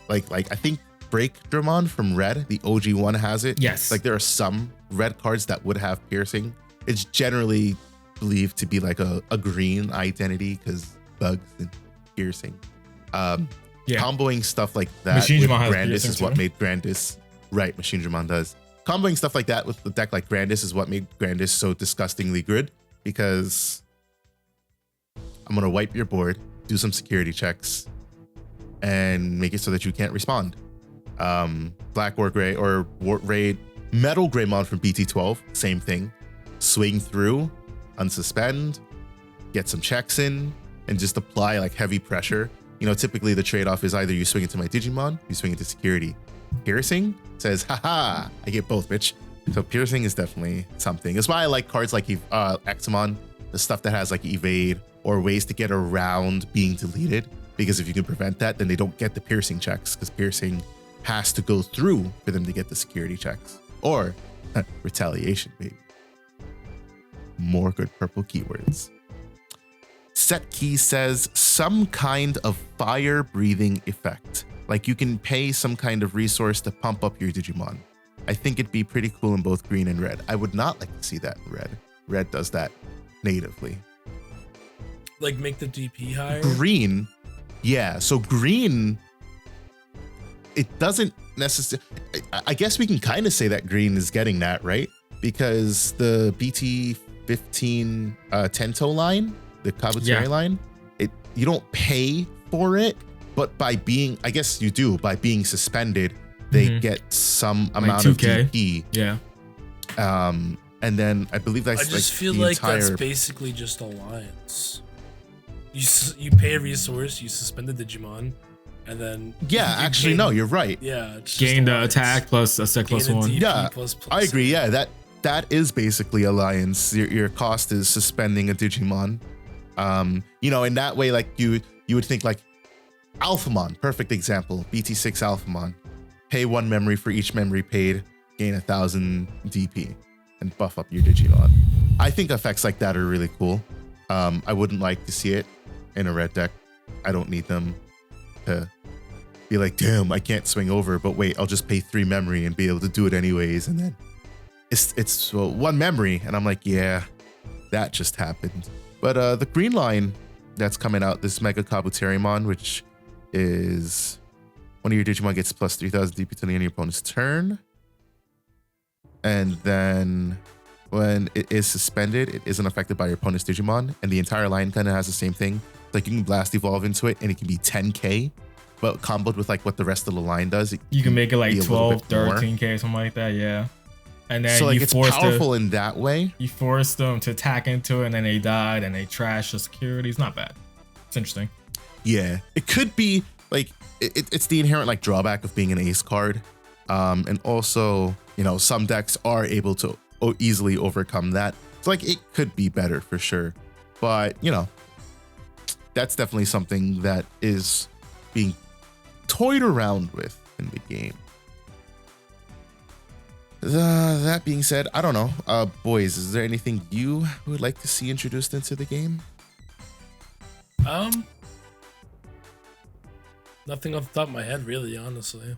like I think Break Dramon from Red, the OG one, has it. Yes. Like there are some red cards that would have piercing. It's generally believed to be like a green identity because bugs and piercing. Comboing stuff like that with Grandis is what made Grandis. Right, Machinedramon does. Comboing stuff like that with the deck like Grandis is what made Grandis so disgustingly good, because I'm going to wipe your board, do some security checks, and make it so that you can't respond. Black War Grey or War Raid Metal Greymon from BT12, same thing. Swing through, unsuspend, get some checks in, and just apply like heavy pressure. You know, typically the trade-off is either you swing into my Digimon, you swing into security. Piercing says, haha, I get both, bitch. So piercing is definitely something. That's why I like cards like Examon, the stuff that has like evade or ways to get around being deleted, because if you can prevent that, then they don't get the piercing checks, because piercing has to go through for them to get the security checks. Or retaliation, baby. More good purple keywords. set key says some kind of fire breathing effect. Like you can pay some kind of resource to pump up your Digimon. I think it'd be pretty cool in both green and red. I would not like to see that in red. Red does that natively. Like make the DP higher? Green, yeah. So green, it doesn't necessarily. I guess we can kind of say that green is getting that, right? Because the BT15 Tento line, the Kabuterai line, you don't pay for it, but by being, I guess you do, by being suspended, they get some amount of DP. Yeah. And then I believe that's I just like feel the like entire... that's basically just alliance. You pay a resource, you suspend the Digimon, and then actually no, you're right. Yeah, it's gain the attack plus a sec plus one. Yeah, I agree. Yeah, that is basically alliance. Your cost is suspending a Digimon. In that way, like you would think like Alphamon, perfect example. BT6 Alphamon, pay 1 memory for each memory paid, gain 1,000 DP, and buff up your Digimon. I think effects like that are really cool. I wouldn't like to see it in a red deck. I don't need them to be like, damn, I can't swing over, but wait, I'll just pay 3 memory and be able to do it anyways. And then it's 1 memory. And I'm like, yeah, that just happened. But the green line that's coming out, this Mega Kabuterimon, which is one of your Digimon gets plus 3,000 DP to the end of your opponent's turn. And then when it is suspended, it isn't affected by your opponent's Digimon. And the entire line kind of has the same thing. Like you can blast evolve into it and it can be 10k, but comboed with like what the rest of the line does, you can make it like 12, 13k, something like that. Yeah. And then so like it's powerful in that way. You force them to attack into it and then they died and they trash the security. It's not bad. It's interesting. Yeah. It could be like, it's the inherent like drawback of being an ace card. And also, some decks are able to easily overcome that. So like it could be better for sure. But, that's definitely something that is being toyed around with in the game. That being said, I don't know. Boys, is there anything you would like to see introduced into the game? Nothing off the top of my head, really, honestly.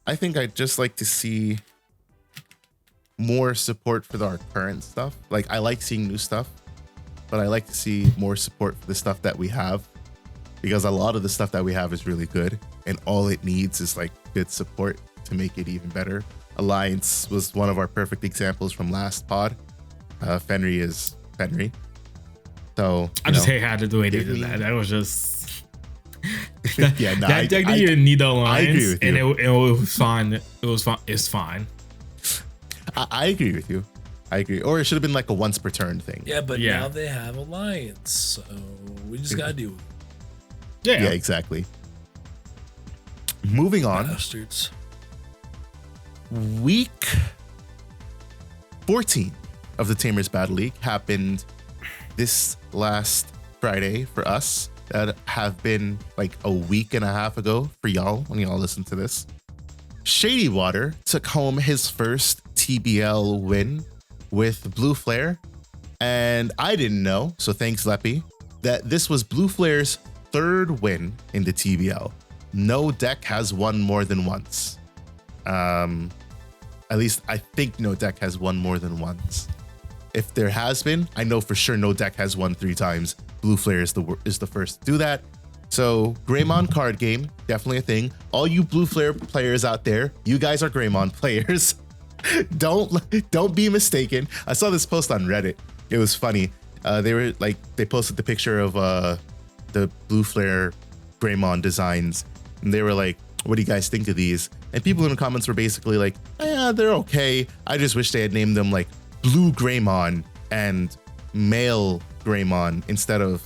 I think I'd just like to see more support for our current stuff. Like, I like seeing new stuff, but I like to see more support for the stuff that we have, because a lot of the stuff that we have is really good, and all it needs is like good support to make it even better. Alliance was one of our perfect examples from last pod. Fenry is Fenry. So I just hate how the way they did that. That was just that deck didn't even need the alliance. I agree with you. And it was fine. It was fine. It's fine. I agree with you. I agree. Or it should have been like a once per turn thing. Yeah, but now they have alliance, so we just gotta do it. Yeah, exactly. Moving on. Bastards. Week 14 of the Tamers Battle League happened this last Friday for us. That have been like a week and a half ago for y'all when y'all listen to this. Shady Water took home his first TBL win with Blue Flare. And I didn't know, so thanks Leppy, that this was Blue Flare's 3rd win in the TBL. No deck has won more than once. At least I think no deck has won more than once. If there has been, I know for sure no deck has won 3 times. Blue Flare is the first to do that. So Digimon Card Game, definitely a thing. All you Blue Flare players out there, you guys are Digimon players. Don't be mistaken. I saw this post on Reddit. It was funny. They posted the picture of the Blue Flare Digimon designs, and they were like, what do you guys think of these? And people in the comments were basically like, yeah, they're okay. I just wish they had named them like Blue Greymon and Male Greymon instead of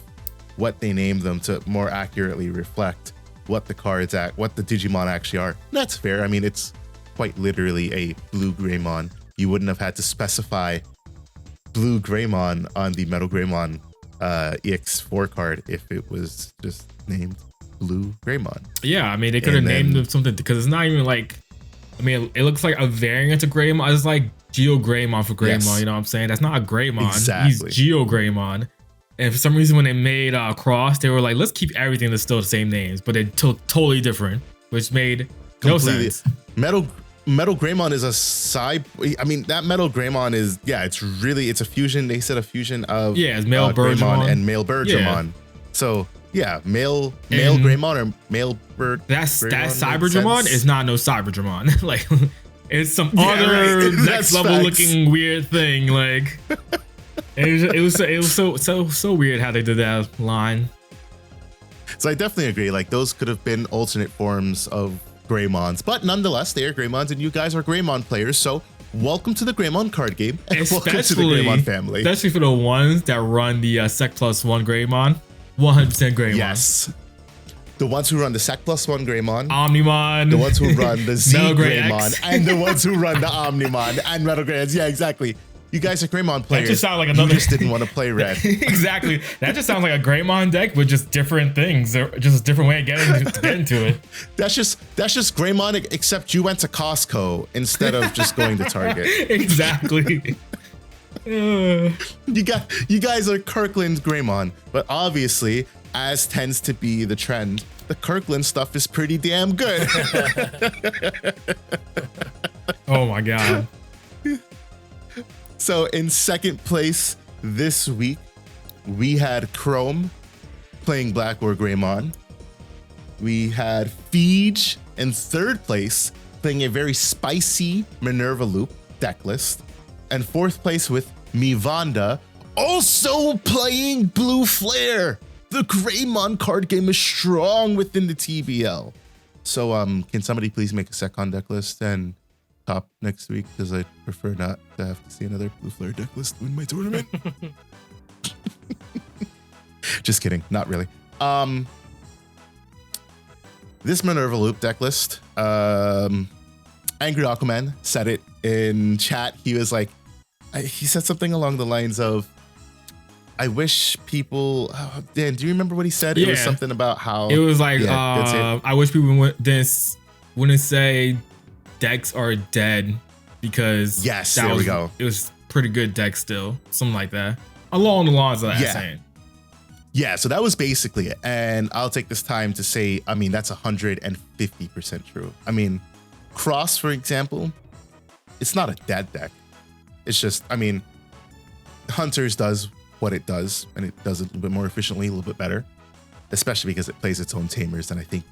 what they named them to more accurately reflect what the Digimon actually are. And that's fair. I mean, it's quite literally a Blue Greymon. You wouldn't have had to specify Blue Greymon on the Metal Greymon EX4 card if it was just named Blue Greymon. Yeah, I mean, they could have named them something, because it's not even like, I mean, it looks like a variant of Greymon. It's like Geo Greymon for Greymon, you know what I'm saying? That's not a Greymon. Exactly. He's Geo Greymon. And for some reason, when they made Cross, they were like, let's keep everything that's still the same names, but they're totally different, which made no sense. Metal Greymon is a side. I mean, that Metal Greymon is, it's a fusion. They said a fusion of it's male Greymon and male Birdramon. Yeah. So male Greymon or male Bird. That Cyberdramon is not no Cyberdramon. Like, it's some other next level looking weird thing. Like, it was so weird how they did that line. So I definitely agree. Like, those could have been alternate forms of Greymons, but nonetheless, they are Greymons, and you guys are Greymon players. So welcome to the Greymon card game, and welcome to the Greymon family. Especially for the ones that run the Sec Plus 1 Greymon, 100% Greymon. Yes. The ones who run the Sec Plus 1 Greymon, Omnimon, the ones who run the Z Greymon, X. and the ones who run the Omnimon and Metal Greymon. Yeah, exactly. You guys are Greymon players. That just sounds like another. You just didn't want to play red. Exactly. That just sounds like a Greymon deck with just different things. Just a different way of getting to it. That's just Greymon, except you went to Costco instead of just going to Target. Exactly. You guys are Kirkland Greymon, but obviously, as tends to be the trend, the Kirkland stuff is pretty damn good. Oh my god. So in second place this week, we had Chrome playing Black War Greymon. We had Feege in third place playing a very spicy Minerva Loop deck list. And fourth place with Mivanda also playing Blue Flare. The Greymon card game is strong within the TBL. So can somebody please make a Secon deck list and top next week, because I prefer not to have to see another Blue Flare deck list win my tournament. Just kidding, not really. This Minerva Loop deck list, Angry Aquaman said it in chat. He was like, he said something along the lines of, I wish people, Dan, do you remember what he said? Yeah. It was something about how it was like, I wish people wouldn't say decks are dead, because we go. It was pretty good deck still, something like that, along the lines of that saying. Yeah, so that was basically it. And I'll take this time to say, I mean, that's 150% true. I mean, Cross, for example, it's not a dead deck. It's just, I mean, Hunters does what it does, and it does it a little bit more efficiently, a little bit better, especially because it plays its own Tamers. And I think,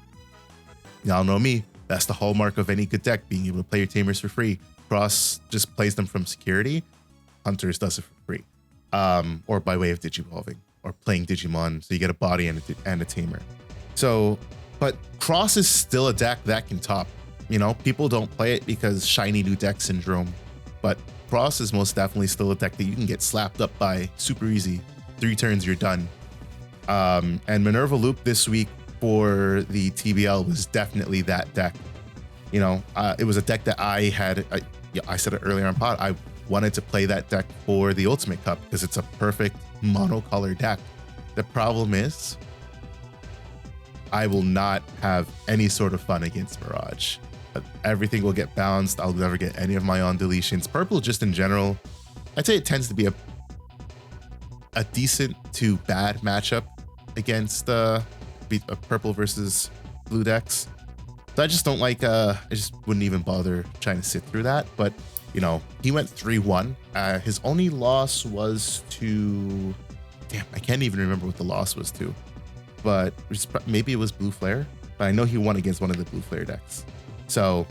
y'all know me, that's the hallmark of any good deck, being able to play your Tamers for free. Cross just plays them from security. Hunters does it for free, or by way of digivolving or playing Digimon, so you get a body and a Tamer. So, but Cross is still a deck that can top. You know, people don't play it because shiny new deck syndrome, but Cross is most definitely still a deck that you can get slapped up by super easy. 3 turns, you're done. And Minerva Loop this week for the TBL was definitely that deck. You know, it was a deck that I said it earlier on pod, I wanted to play that deck for the Ultimate Cup because it's a perfect monocolor deck. The problem is, I will not have any sort of fun against Mirage. Everything will get bounced. I'll never get any of my own deletions. Purple, just in general, I'd say it tends to be a decent to bad matchup against purple versus blue decks. So I just don't like, I just wouldn't even bother trying to sit through that. But, you know, he went 3-1. His only loss was to, damn, I can't even remember what the loss was to. But maybe it was Blue Flare. But I know he won against one of the Blue Flare decks. So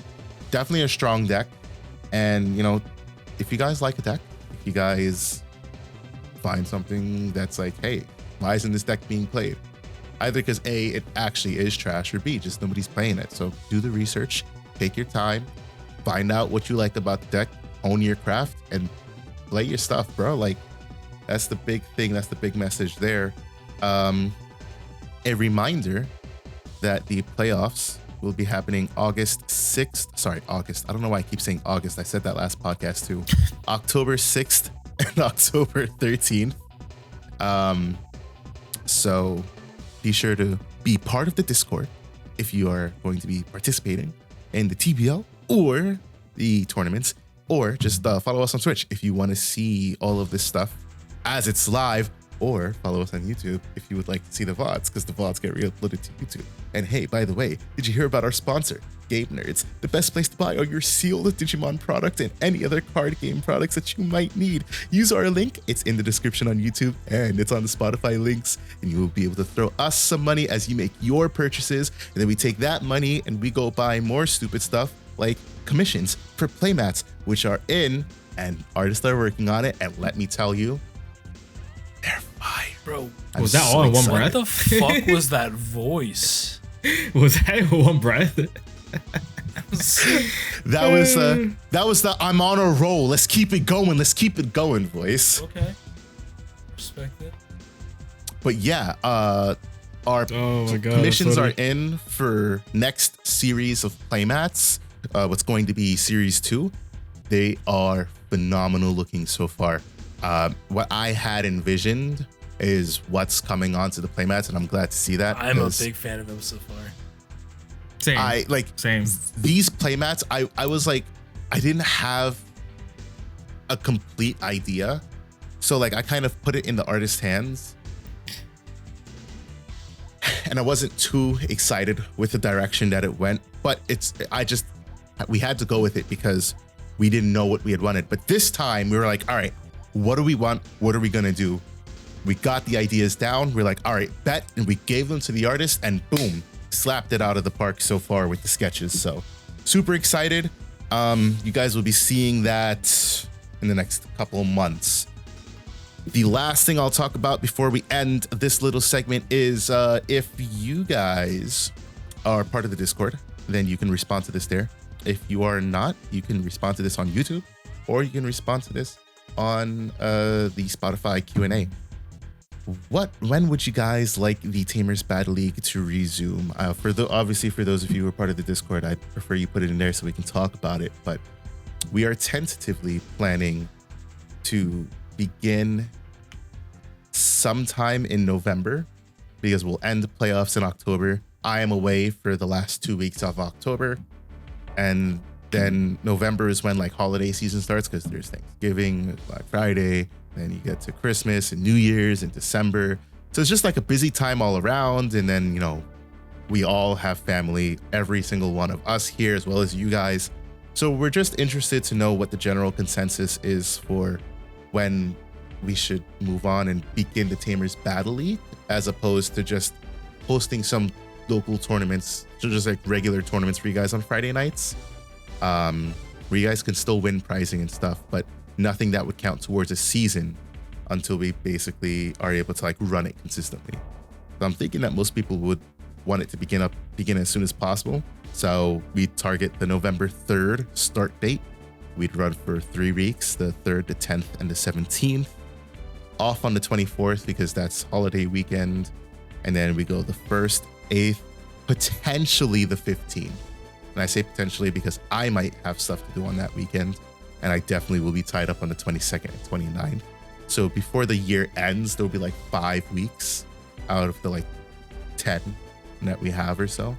definitely a strong deck. And, you know, if you guys like a deck, if you guys find something that's like, hey, why isn't this deck being played? Either because A, it actually is trash, or B, just nobody's playing it. So do the research, take your time, find out what you like about the deck, own your craft, and play your stuff, bro. Like, that's the big thing. That's the big message there. A reminder that the playoffs will be happening August 6th. Sorry, August. I don't know why I keep saying August. I said that last podcast too. October 6th and October 13th. So be sure to be part of the Discord if you are going to be participating in the TBL or the tournaments, or just follow us on Twitch if you want to see all of this stuff as it's live. or follow us on YouTube if you would like to see the VODs, because the VODs get re-uploaded to YouTube. And hey, by the way, did you hear about our sponsor, Game Nerds? The best place to buy all your sealed Digimon product and any other card game products that you might need. Use our link. It's in the description on YouTube and it's on the Spotify links, and you will be able to throw us some money as you make your purchases. And then we take that money and we go buy more stupid stuff like commissions for playmats, which are in, and artists are working on it. And let me tell you, they're fire. Bro, was that all in one breath? What the fuck was that voice? Was that in one breath? That was the I'm on a roll. Let's keep it going. Let's keep it going voice. Okay. Respect it. But yeah, our commissions are in for next series of playmats. What's going to be series 2. They are phenomenal looking so far. What I had envisioned is what's coming onto the playmats, and I'm glad to see that. I'm a big fan of them so far. Same. These playmats. I was like, I didn't have a complete idea, so like I kind of put it in the artist's hands, and I wasn't too excited with the direction that it went. But we had to go with it because we didn't know what we had wanted. But this time we were like, all right, what do we want? What are we gonna do? We got the ideas down. We're like, all right, bet. And we gave them to the artist and boom, slapped it out of the park so far with the sketches. So super excited. You guys will be seeing that in the next couple of months. The last thing I'll talk about before we end this little segment is if you guys are part of the Discord, then you can respond to this there. If you are not, you can respond to this on YouTube, or you can respond to this on the Spotify Q&A. When would you guys like the Tamers Battle League to resume? Obviously, for those of you who are part of the Discord, I'd prefer you put it in there so we can talk about it. But we are tentatively planning to begin sometime in November, because we'll end the playoffs in October. I am away for the last 2 weeks of October, and then November is when like holiday season starts, because there's Thanksgiving, Black Friday, then you get to Christmas and New Year's and December. So it's just like a busy time all around. And then, we all have family, every single one of us here, as well as you guys. So we're just interested to know what the general consensus is for when we should move on and begin the Tamers Battle League, as opposed to just hosting some local tournaments, just like regular tournaments for you guys on Friday nights, where you guys can still win pricing and stuff, but nothing that would count towards a season until we basically are able to like run it consistently. So I'm thinking that most people would want it to begin as soon as possible. So we target the November 3rd start date. We'd run for 3 weeks, the 3rd, the 10th, and the 17th. Off on the 24th because that's holiday weekend. And then we go the 1st, 8th, potentially the 15th. And I say potentially because I might have stuff to do on that weekend. And I definitely will be tied up on the 22nd and 29th. So before the year ends, there'll be like 5 weeks out of the like 10 that we have or so.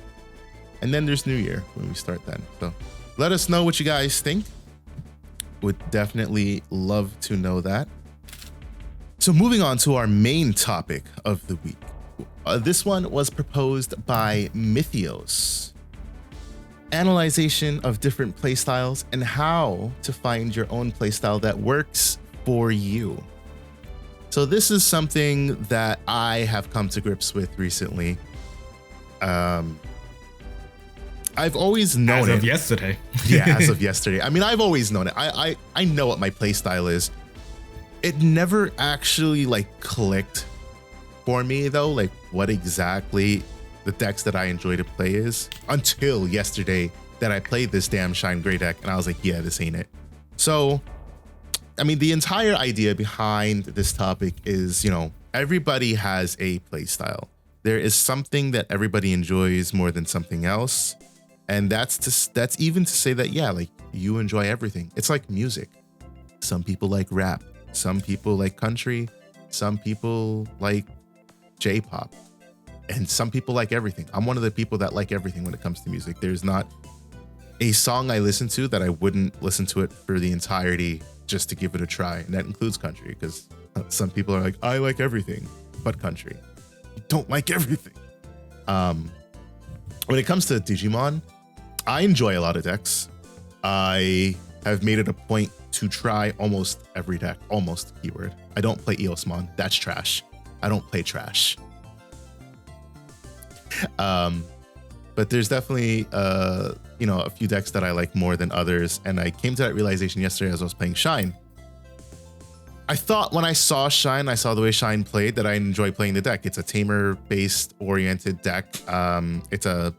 And then there's New Year when we start then. So let us know what you guys think. Would definitely love to know that. So moving on to our main topic of the week. This one was proposed by Mythios. Analyzation of different playstyles and how to find your own playstyle that works for you. So this is something that I have come to grips with recently. I've always known it. As of yesterday. Yeah, as of yesterday. I mean, I've always known it. I know what my playstyle is. It never actually like clicked for me though, like what exactly the decks that I enjoy to play is, until yesterday that I played this damn Shine Gray deck and I was like, yeah, this ain't it. So, I mean, the entire idea behind this topic is, everybody has a playstyle. There is something that everybody enjoys more than something else. And that's even to say that, yeah, like you enjoy everything. It's like music. Some people like rap. Some people like country. Some people like J-pop. And some people like everything. I'm one of the people that like everything when it comes to music. There's not a song I listen to that I wouldn't listen to it for the entirety just to give it a try. And that includes country, because Some people are like, I like everything but country. You don't like everything. When it comes to Digimon, I enjoy a lot of decks. I have made it a point to try almost every deck, almost keyword. I don't play Eosmon. That's trash. I don't play trash. But there's definitely, a few decks that I like more than others. And I came to that realization yesterday as I was playing Shine. I thought when I saw Shine, I saw the way Shine played, that I enjoy playing the deck. It's a Tamer-based oriented deck. It's a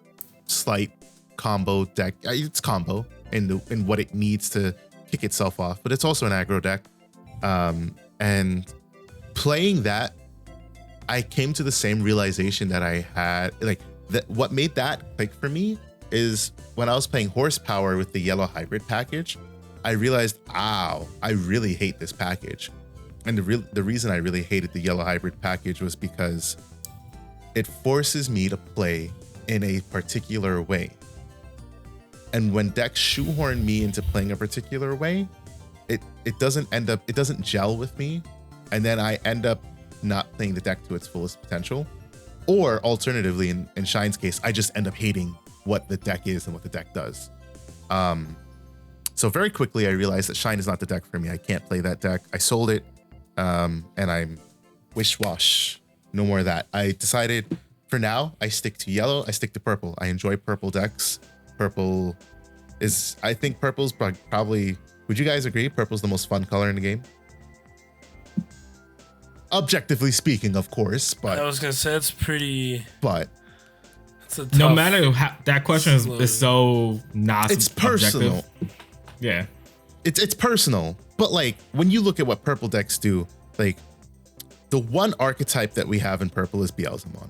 slight combo deck. It's combo in what it needs to kick itself off, but it's also an aggro deck. And playing that, I came to the same realization that I had, like, that what made that click for me is when I was playing Horsepower with the yellow hybrid package, I realized, I really hate this package. And the reason I really hated the yellow hybrid package was because it forces me to play in a particular way. And when decks shoehorn me into playing a particular way, it doesn't gel with me. And then I end up not playing the deck to its fullest potential. Or alternatively, in Shine's case, I just end up hating what the deck is and what the deck does. So very quickly, I realized that Shine is not the deck for me. I can't play that deck. I sold it, and I'm wish-wash. No more of that. I decided for now, I stick to yellow. I stick to purple. I enjoy purple decks. I think purple's probably, would you guys agree? Purple's the most fun color in the game? Objectively speaking, of course, but I was gonna say it's pretty. But it's a no tough matter how that question is so not. It's personal. Objective. Yeah, it's personal. But like when you look at what purple decks do, like the one archetype that we have in purple is Beelzemon.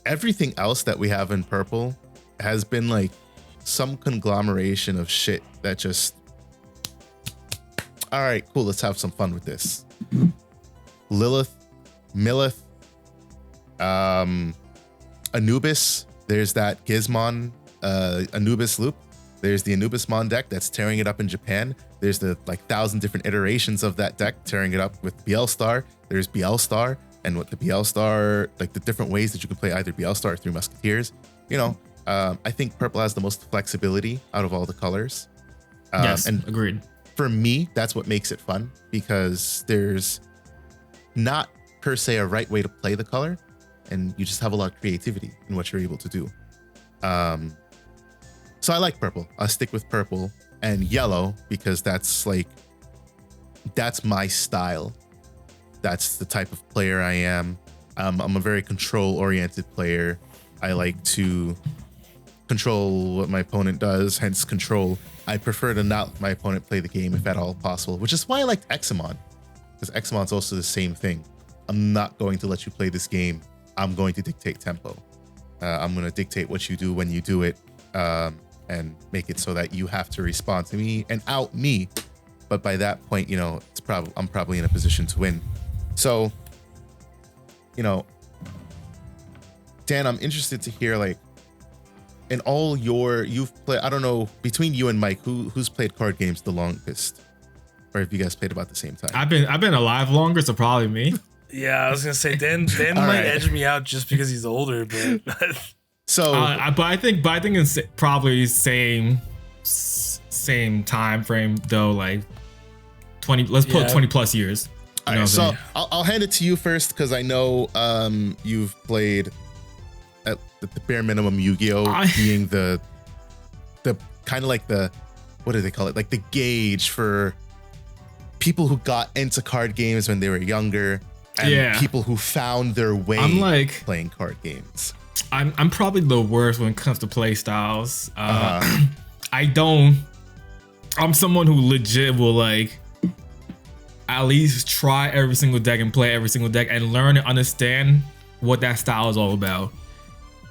Everything else that we have in purple has been like some conglomeration of shit that just. All right, cool. Let's have some fun with this. Lilith, Milith, Anubis. There's that Gizmon Anubis loop. There's the Anubismon deck that's tearing it up in Japan. There's the 1,000 different iterations of that deck tearing it up with Bielstar. There's Bielstar, and what the Bielstar, like the different ways that you can play either Bielstar or Three Musketeers. I think purple has the most flexibility out of all the colors. Yes, and agreed. For me, that's what makes it fun, because there's not per se a right way to play the color, and you just have a lot of creativity in what you're able to do. So I like purple. I'll stick with purple and yellow because that's my style. That's the type of player I am. I'm a very control-oriented player. I like to control what my opponent does, hence control. I prefer to not let my opponent play the game if at all possible, which is why I liked Examon. Because Examon's also the same thing. I'm not going to let you play this game. I'm going to dictate tempo. I'm going to dictate what you do when you do it, and make it so that you have to respond to me and out me. But by that point, I'm probably in a position to win. So, Dan, I'm interested to hear, in all you've played, I don't know, between you and Mike, who's played card games the longest? Or have you guys played about the same time? I've been alive longer, so probably me. Yeah, I was gonna say Dan might edge me out just because he's older, but so but I think it's probably same time frame though, 20. Let's put 20 plus years. All right, so I'll hand it to you first because I know you've played at the bare minimum Yu-Gi-Oh, being the kind of like the, what do they call it? Like the gauge for people who got into card games when they were younger, and people who found their way playing card games. I'm probably the worst when it comes to play styles. I'm someone who legit will at least try every single deck and play every single deck and learn and understand what that style is all about.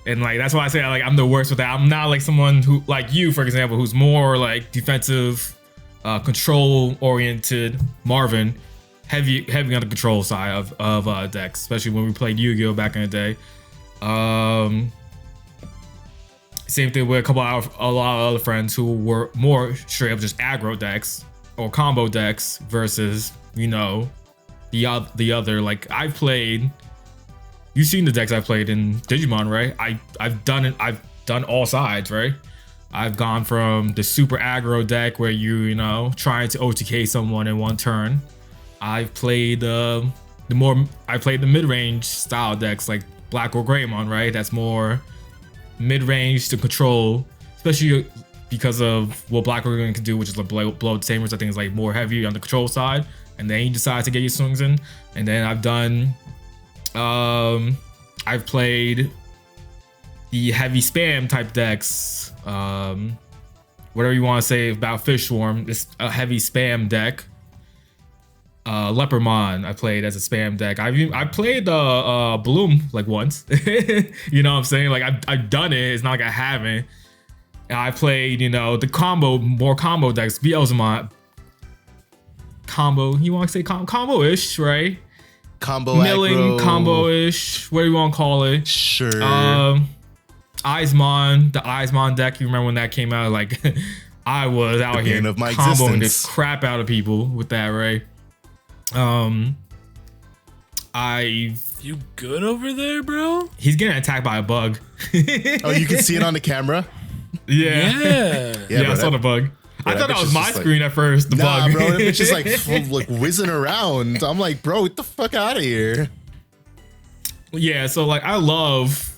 And that's why I say I'm the worst with that. I'm not someone who, like you, for example, who's more defensive, control oriented. Marvin, heavy on the control side of decks, especially when we played Yu-Gi-Oh back in the day. Same thing with a lot of other friends who were more straight up just aggro decks or combo decks versus the other. Like I've played. You've seen the decks I played in Digimon, right? I've done it. I've done all sides, right? I've gone from the super aggro deck where you know trying to OTK someone in one turn. I've played the mid-range style decks like Black or Greymon, right? That's more mid-range to control, especially because of what Black or Greymon can do, which is like blow Tamers. I think is like more heavy on the control side, and then you decide to get your swings in. And then I've done, I've played the heavy spam type decks, whatever you want to say about Fish Swarm. It's a heavy spam deck. Leopardmon I played as a spam deck. I played Bloom like once. You know what I'm saying? Like I've done it. It's not like I haven't. And I played, you know, the more combo decks. Beelzemon combo. You want to say combo-ish, right? Combo milling aggro. combo-ish. What do you want to call it? Sure. Eismon, the Eismon deck. You remember when that came out? Like I was out here bane of my comboing existence. the crap out of people with that, right? You good over there, bro? He's getting attacked by a bug. Oh, you can see it on the camera? Yeah. Yeah, bro, I saw the bug. I thought that was my screen at first, the Nah, bug. bro, that bitch is like whizzing around. I'm like, bro, get the fuck out of here. Yeah, so like I love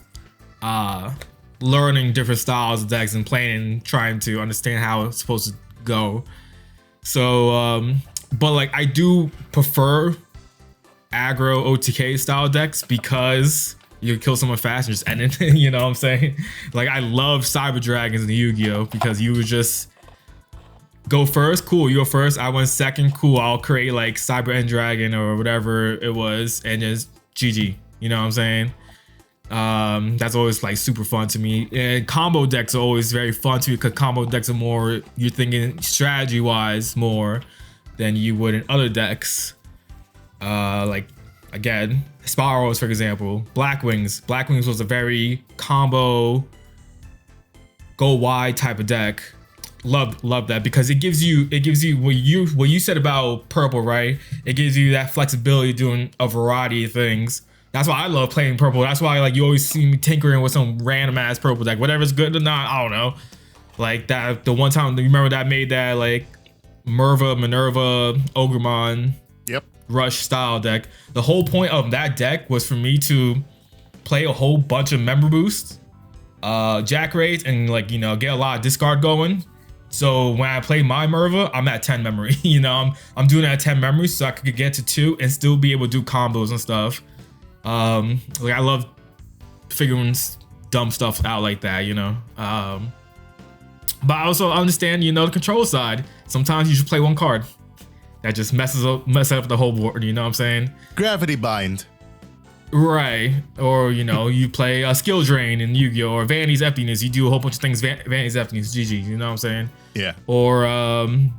learning different styles of decks and playing and trying to understand how it's supposed to go. So but like I do prefer aggro OTK style decks because you kill someone fast and just end it. You know what I'm saying? Like I love Cyber Dragons in Yu-Gi-Oh! Because you would just go first, cool, you go first, I went second, cool, I'll create like Cyber End Dragon or whatever it was and just GG. You know what I'm saying? That's always like super fun to me. And combo decks are always very fun to me because combo decks are more, you're thinking strategy wise more than you would in other decks. Like again, Spirals, for example, Black Wings was a very combo go wide type of deck. Love that because it gives you what you said about purple, right? It gives you that flexibility doing a variety of things. That's why I love playing purple. That's why like you always see me tinkering with some random ass purple deck, whatever's good or not. I don't know. Like that the one time you remember that I made that like Minerva, Ogremon, Yep. Rush style deck. The whole point of that deck was for me to play a whole bunch of member boosts, jack raids, and like you know get a lot of discard going. So when I play my Minerva, I'm at 10 memory. You know, I'm doing it at 10 memory so I could get to 2 and still be able to do combos and stuff. Like I love figuring dumb stuff out like that, you know. But I also understand, you know, the control side. Sometimes you should play one card that just messes up the whole board. You know what I'm saying? Gravity Bind. Right. Or, you know, you play a Skill Drain in Yu-Gi-Oh! Or Vanity's Emptiness. You do a whole bunch of things. Vanity's Emptiness, GG. You know what I'm saying? Yeah. Or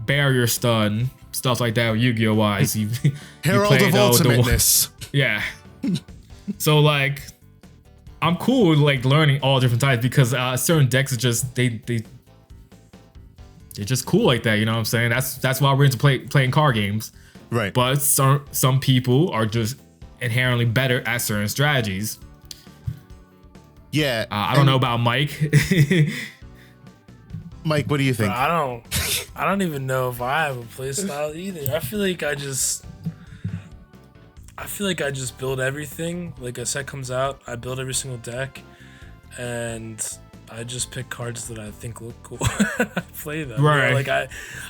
Barrier Stun, stuff like that. Yu-Gi-Oh! Wise. Herald of Ultimateness. Yeah. So like, I'm cool with like learning all different types because certain decks are just they're just cool like that. You know what I'm saying? That's why we're into playing card games. Right. But some people are just inherently better at certain strategies. Yeah. I don't know about Mike. Mike, what do you think? I don't even know if I have a playstyle either. I feel like I just build everything. Like a set comes out, I build every single deck, and I just pick cards that I think look cool. I play them. Right. You know, like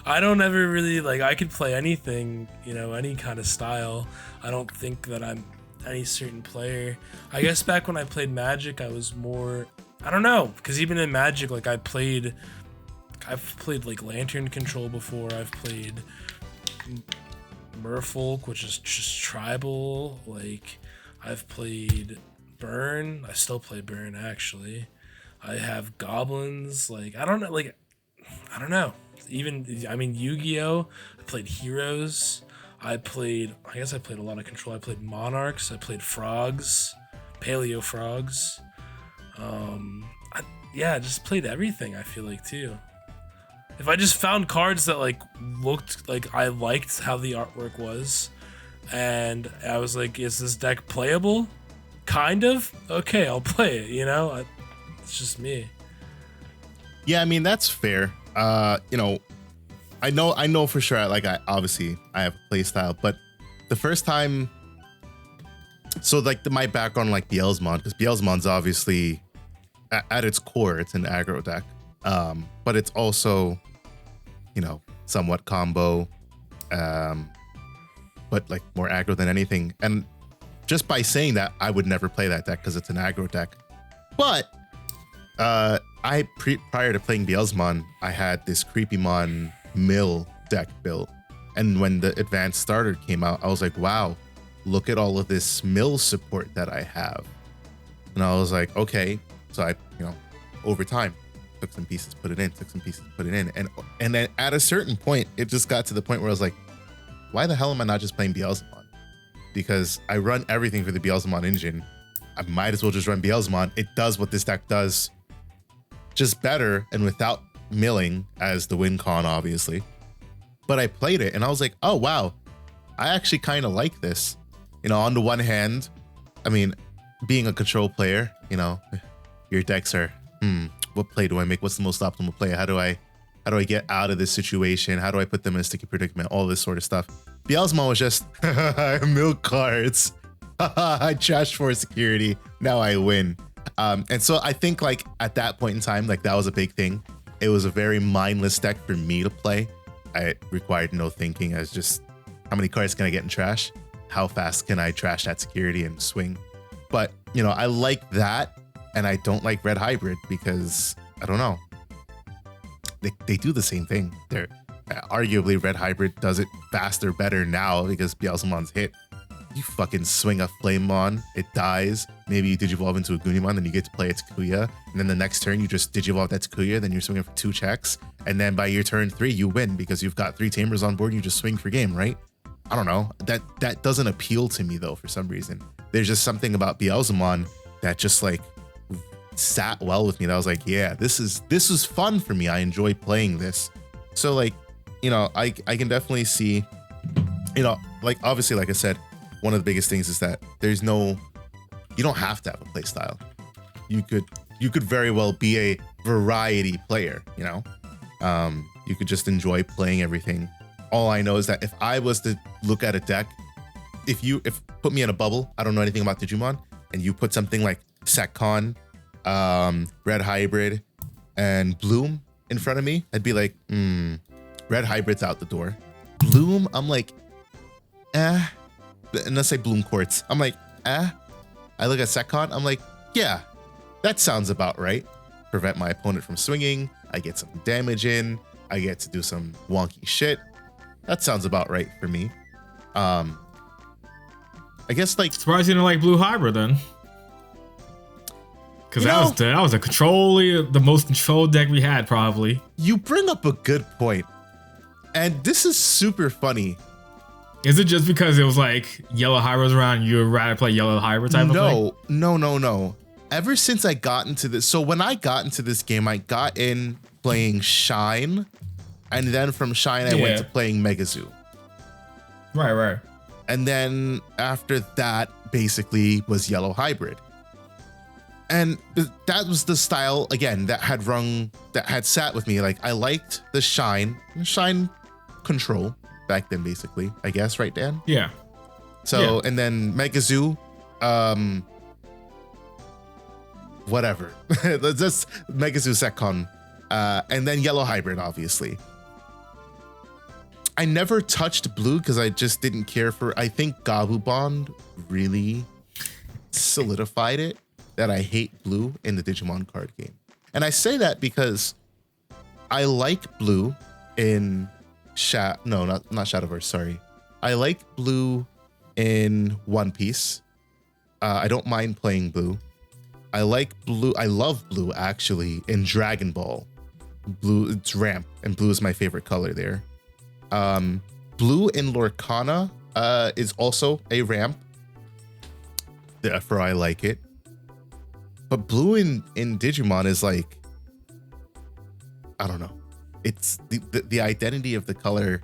I don't ever really like. I could play anything, you know, any kind of style. I don't think that I'm any certain player. I guess back when I played Magic, I was more. I don't know, because even in Magic, like I've played like Lantern Control before. I've played Merfolk, which is just tribal. Like I've played Burn. I still play Burn actually. I have Goblins. Like I don't know. Even I mean Yu-Gi-Oh! I played Heroes. I guess I played a lot of Control. I played Monarchs. I played Frogs, Paleo Frogs. I just played everything. I feel like too. If I just found cards that like looked like I liked how the artwork was, and I was like, is this deck playable? Kind of. Okay, I'll play it. It's just me. Yeah, I mean that's fair. I know for sure. Like, I have a play style, but the first time, so like my background, like Bielsmon, because Bielsmon's obviously at its core, it's an aggro deck, but it's also, somewhat combo, but like more aggro than anything. And just by saying that, I would never play that deck because it's an aggro deck. But prior to playing Bielsmon, I had this Creepymon mill deck built, and when the advanced starter came out, I was like, wow, look at all of this mill support that I have. And I was like, okay. So I, over time, took some pieces, put it in, took some pieces, put it in, and then at a certain point, it just got to the point where I was like, why the hell am I not just playing Bielsmon? Because I run everything for the Bielsmon engine. I might as well just run Bielsmon. It does what this deck does, just better and without milling as the win con, obviously. But I played it and I was like, oh wow, I actually kind of like this. On the one hand, I mean, being a control player, your decks are, what play do I make? What's the most optimal play? How do I get out of this situation? How do I put them in a sticky predicament? All this sort of stuff. Bielsmon was just milk cards. I trashed for security. Now I win. And so I think like at that point in time, like that was a big thing. It was a very mindless deck for me to play. It required no thinking. As just, how many cards can I get in trash? How fast can I trash that security and swing? But, I like that. And I don't like Red Hybrid because, I don't know. They do the same thing. They're arguably Red Hybrid does it faster, better now because Bielsmon's hit. You fucking swing a Flamemon, it dies. Maybe you Digivolve into a Goonimon, then you get to play a Takuya. And then the next turn, you just Digivolve that Takuya, then you're swinging for 2 checks. And then by your turn 3, you win because you've got 3 Tamers on board, you just swing for game, right? I don't know. That doesn't appeal to me though, for some reason. There's just something about Bielsmon that just like sat well with me. That I was like, yeah, this is fun for me. I enjoy playing this. So like, I can definitely see, like obviously, like I said, one of the biggest things is that you don't have to have a play style. You could very well be a variety player, you could just enjoy playing everything. All I know is that if I was to look at a deck, if put me in a bubble, I don't know anything about Digimon, and you put something like Sekon, Red Hybrid, and Bloom in front of me, I'd be like, Red Hybrid's out the door. Bloom, I'm like, and let's say Bloom Quartz. I'm like, I look at Sekon. I'm like, yeah, that sounds about right. Prevent my opponent from swinging. I get some damage in. I get to do some wonky shit. That sounds about right for me. I guess like surprised you didn't like Blue Hybrid then. Because that was the most controlled deck we had probably. You bring up a good point, and this is super funny. Is it just because it was like yellow hybrids around, you would rather play yellow hybrid type of thing? No. Ever since I got into this, so when I got into this game, I got in playing Shine, and then from Shine I went to playing Megazoo. Right. And then after that, basically was yellow hybrid. And that was the style, again, that had sat with me. Like I liked the Shine control back then, basically, I guess, right, Dan? Yeah. So, yeah. And then Megazoo, whatever. That's Megazoo Sekon. And then Yellow Hybrid, obviously. I never touched Blue because I just didn't care for, I think Gabu Bond really solidified it, that I hate Blue in the Digimon card game. And I say that because I like Blue in not Shadowverse, sorry. I like Blue in One Piece. I don't mind playing Blue. I love Blue actually in Dragon Ball. Blue, it's ramp, and Blue is my favorite color there. Blue in Lorcana is also a ramp. Therefore I like it. But Blue in Digimon is like, I don't know. It's the identity of the color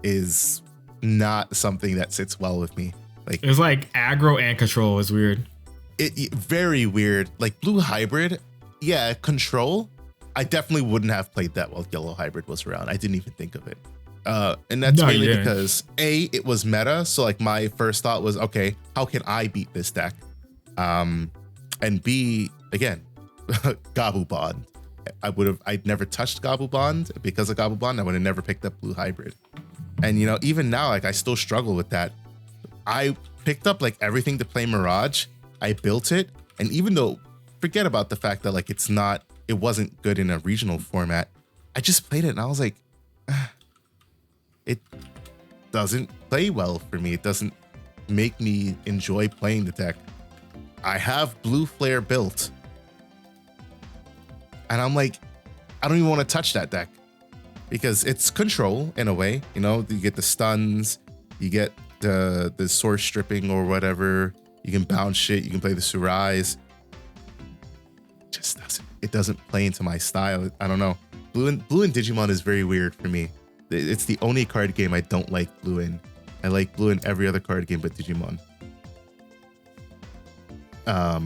is not something that sits well with me. Like It's like aggro and control is weird. it very weird. Like blue hybrid, yeah, control. I definitely wouldn't have played that while yellow hybrid was around. I didn't even think of it. And that's No, you mainly didn't. because A, it was meta. So like my first thought was, okay, how can I beat this deck? And B, again, Gabu Bond. I'd never touched Gabu Bond because of Gabu Bond. I would have never picked up blue hybrid. And you know, even now, like I still struggle with that. I picked up like everything to play Mirage. I built it. And even though, forget about the fact that like it wasn't good in a regional format. I just played it and I was like, it doesn't play well for me. It doesn't make me enjoy playing the deck. I have blue flare built. And I'm like, I don't even want to touch that deck because it's control in a way. You know, you get the stuns, you get the source stripping or whatever. You can bounce shit. You can play the Surais. It doesn't play into my style. I don't know. Blue and Digimon is very weird for me. It's the only card game I don't like blue in. I like blue in every other card game but Digimon. I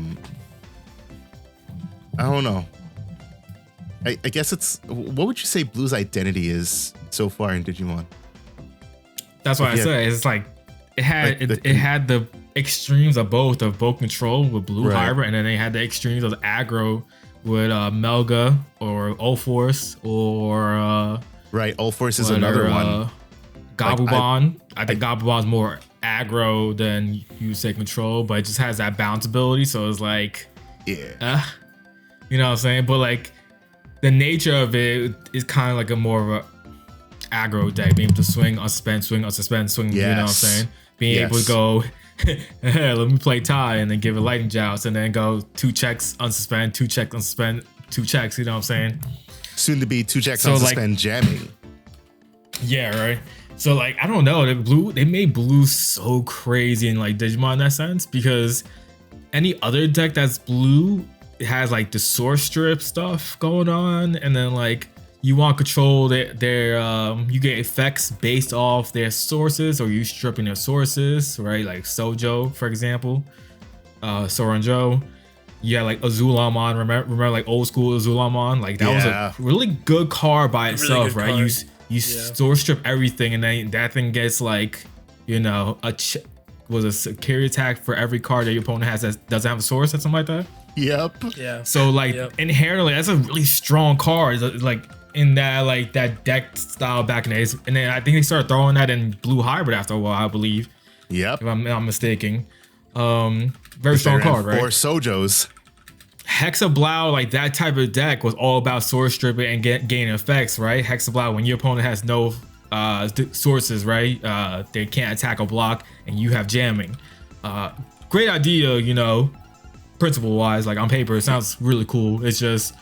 don't know. I guess it's, what would you say blue's identity is so far in Digimon? That's why I said it's like it had the extremes of both control with blue hybrid, and then they had the extremes of aggro with Melga or Ulforce or right. Ulforce is another one. Gabubon. I think Gabubon's more aggro than you say control, but it just has that bounce ability. So it's like, yeah, you know what I'm saying? But like the nature of it is kind of like a more of a aggro deck, being able to swing, unsuspend, swing, unsuspend, swing. Yes. You know what I'm saying? Being able to go, let me play tie and then give a lightning joust and then go 2 checks, unsuspend, 2 checks, unsuspend, 2 checks. You know what I'm saying? Soon to be 2 checks unsuspend jamming. Yeah, right. So like I don't know, they made blue so crazy in like Digimon in that sense, because any other deck that's blue, it has like the source strip stuff going on, and then like you want control their you get effects based off their sources, or you stripping their sources, right? Like Sojo, for example, Soranjo. You had like Azulamon, remember like old school Azulamon? Like that was a really good card by itself, right? Card. You source strip everything, and then that thing gets like, you know, was a security attack for every card that your opponent has that doesn't have a source or something like that. Yep. Yeah. So like inherently, that's a really strong card. Like in that like that deck style back in the days, and then I think they started throwing that in blue hybrid after a while, I believe. Yep. If I'm not mistaken. Very strong card, right? 4 Sojos. Hexablow, like that type of deck was all about source stripping and gaining effects, right? Hexablow, when your opponent has no sources, right? They can't attack or block, and you have jamming. Great idea, you know, principle wise, like on paper, it sounds really cool. It's just,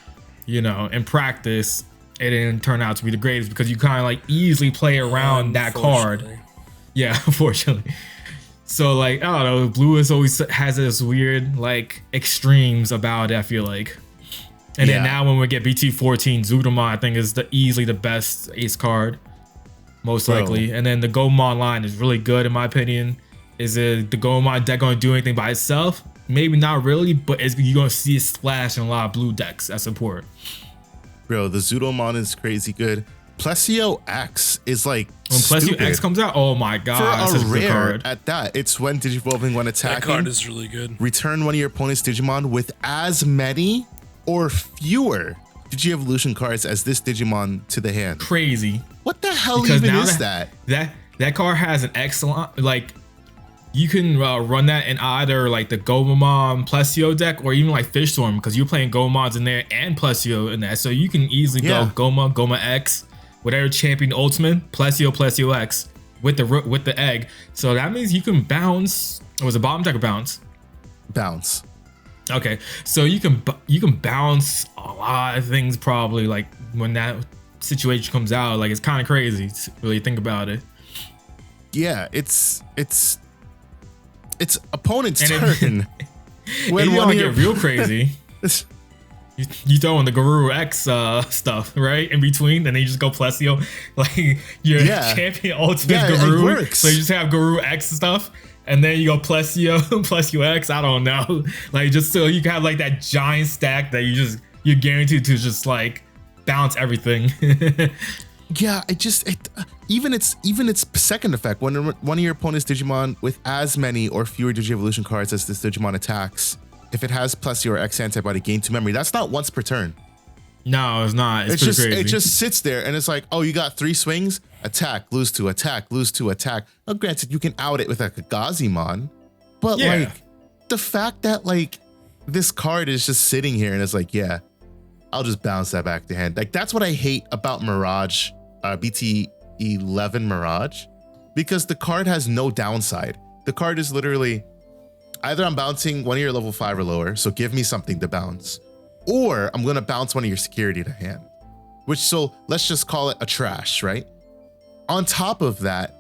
you know, in practice, it didn't turn out to be the greatest because you kind of like easily play around that card. Yeah, unfortunately. So like, I don't know, blue is always has this weird like extremes about it, I feel like. And then now when we get BT14, Zudamon I think is easily the best ace card, most likely. And then the Gomon line is really good in my opinion. Is it the Gomon deck going to do anything by itself? Maybe not really, but you're going to see it splash in a lot of blue decks as support. Bro, the Zudamon is crazy good. Plesio X is like when Plesio X comes out, oh my god, for a rare card. At that, it's when Digivolving, when attacking, that card is really good. Return one of your opponent's Digimon with as many or fewer Digi-Evolution cards as this Digimon to the hand. Crazy. What the hell because even is that? That card has an excellent, like, you can run that in either like the Gomamon Plesio deck or even like Fishstorm, because you're playing Gomons in there and Plesio in that, so you can easily go Goma X. Whatever champion ultimate, Plesio X with the egg. So that means you can bounce. Or was it bottom deck or bounce? Bounce. Okay, so you can bounce a lot of things probably, like when that situation comes out. Like it's kind of crazy to really think about it. Yeah, it's opponent's turn. When you want to get real crazy. You throw in the Guru X stuff, right? In between, and then you just go Plesio. Like, your champion ultimate Guru. It works. So you just have Guru X stuff, and then you go Plesio, Plesio X. I don't know. Like, just so you can have like that giant stack that you're guaranteed to just like bounce everything. Yeah, even its second effect, when one of your opponent's Digimon with as many or fewer Digievolution cards as this Digimon attacks, if it has Plesio or X antibody, gain 2 memory. That's not once per turn. No, it's not. It's just crazy. It just sits there and it's like, oh, you got 3 swings, attack, lose 2, attack, lose 2, attack. Now, granted, you can out it with like a Gazimon, but like the fact that like this card is just sitting here and it's like, yeah, I'll just bounce that back to hand. Like, that's what I hate about Mirage, BT11 Mirage, because the card has no downside. The card is literally either I'm bouncing one of your level 5 or lower, so give me something to bounce, or I'm gonna bounce one of your security to hand, so let's just call it a trash, right? On top of that,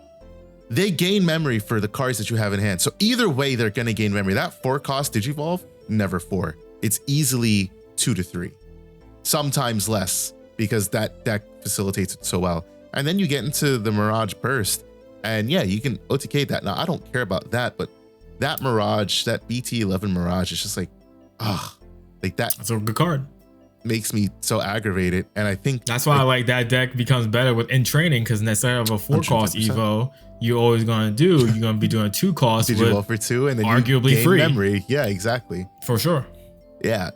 they gain memory for the cards that you have in hand. So either way, they're gonna gain memory. That 4 cost Digivolve, never 4. It's easily 2 to 3, sometimes less, because that deck facilitates it so well. And then you get into the Mirage Burst, and yeah, you can OTK that. Now, I don't care about that, but that Mirage, that BT11 Mirage, is just like, like that. That's a good card. Makes me so aggravated, and I think that's why like that deck becomes better in training, because instead of a 4 cost 100%. Evo, you're always gonna be doing 2 costs Digivolve for 2, and then arguably you gain free memory. Yeah, exactly. For sure. Yeah,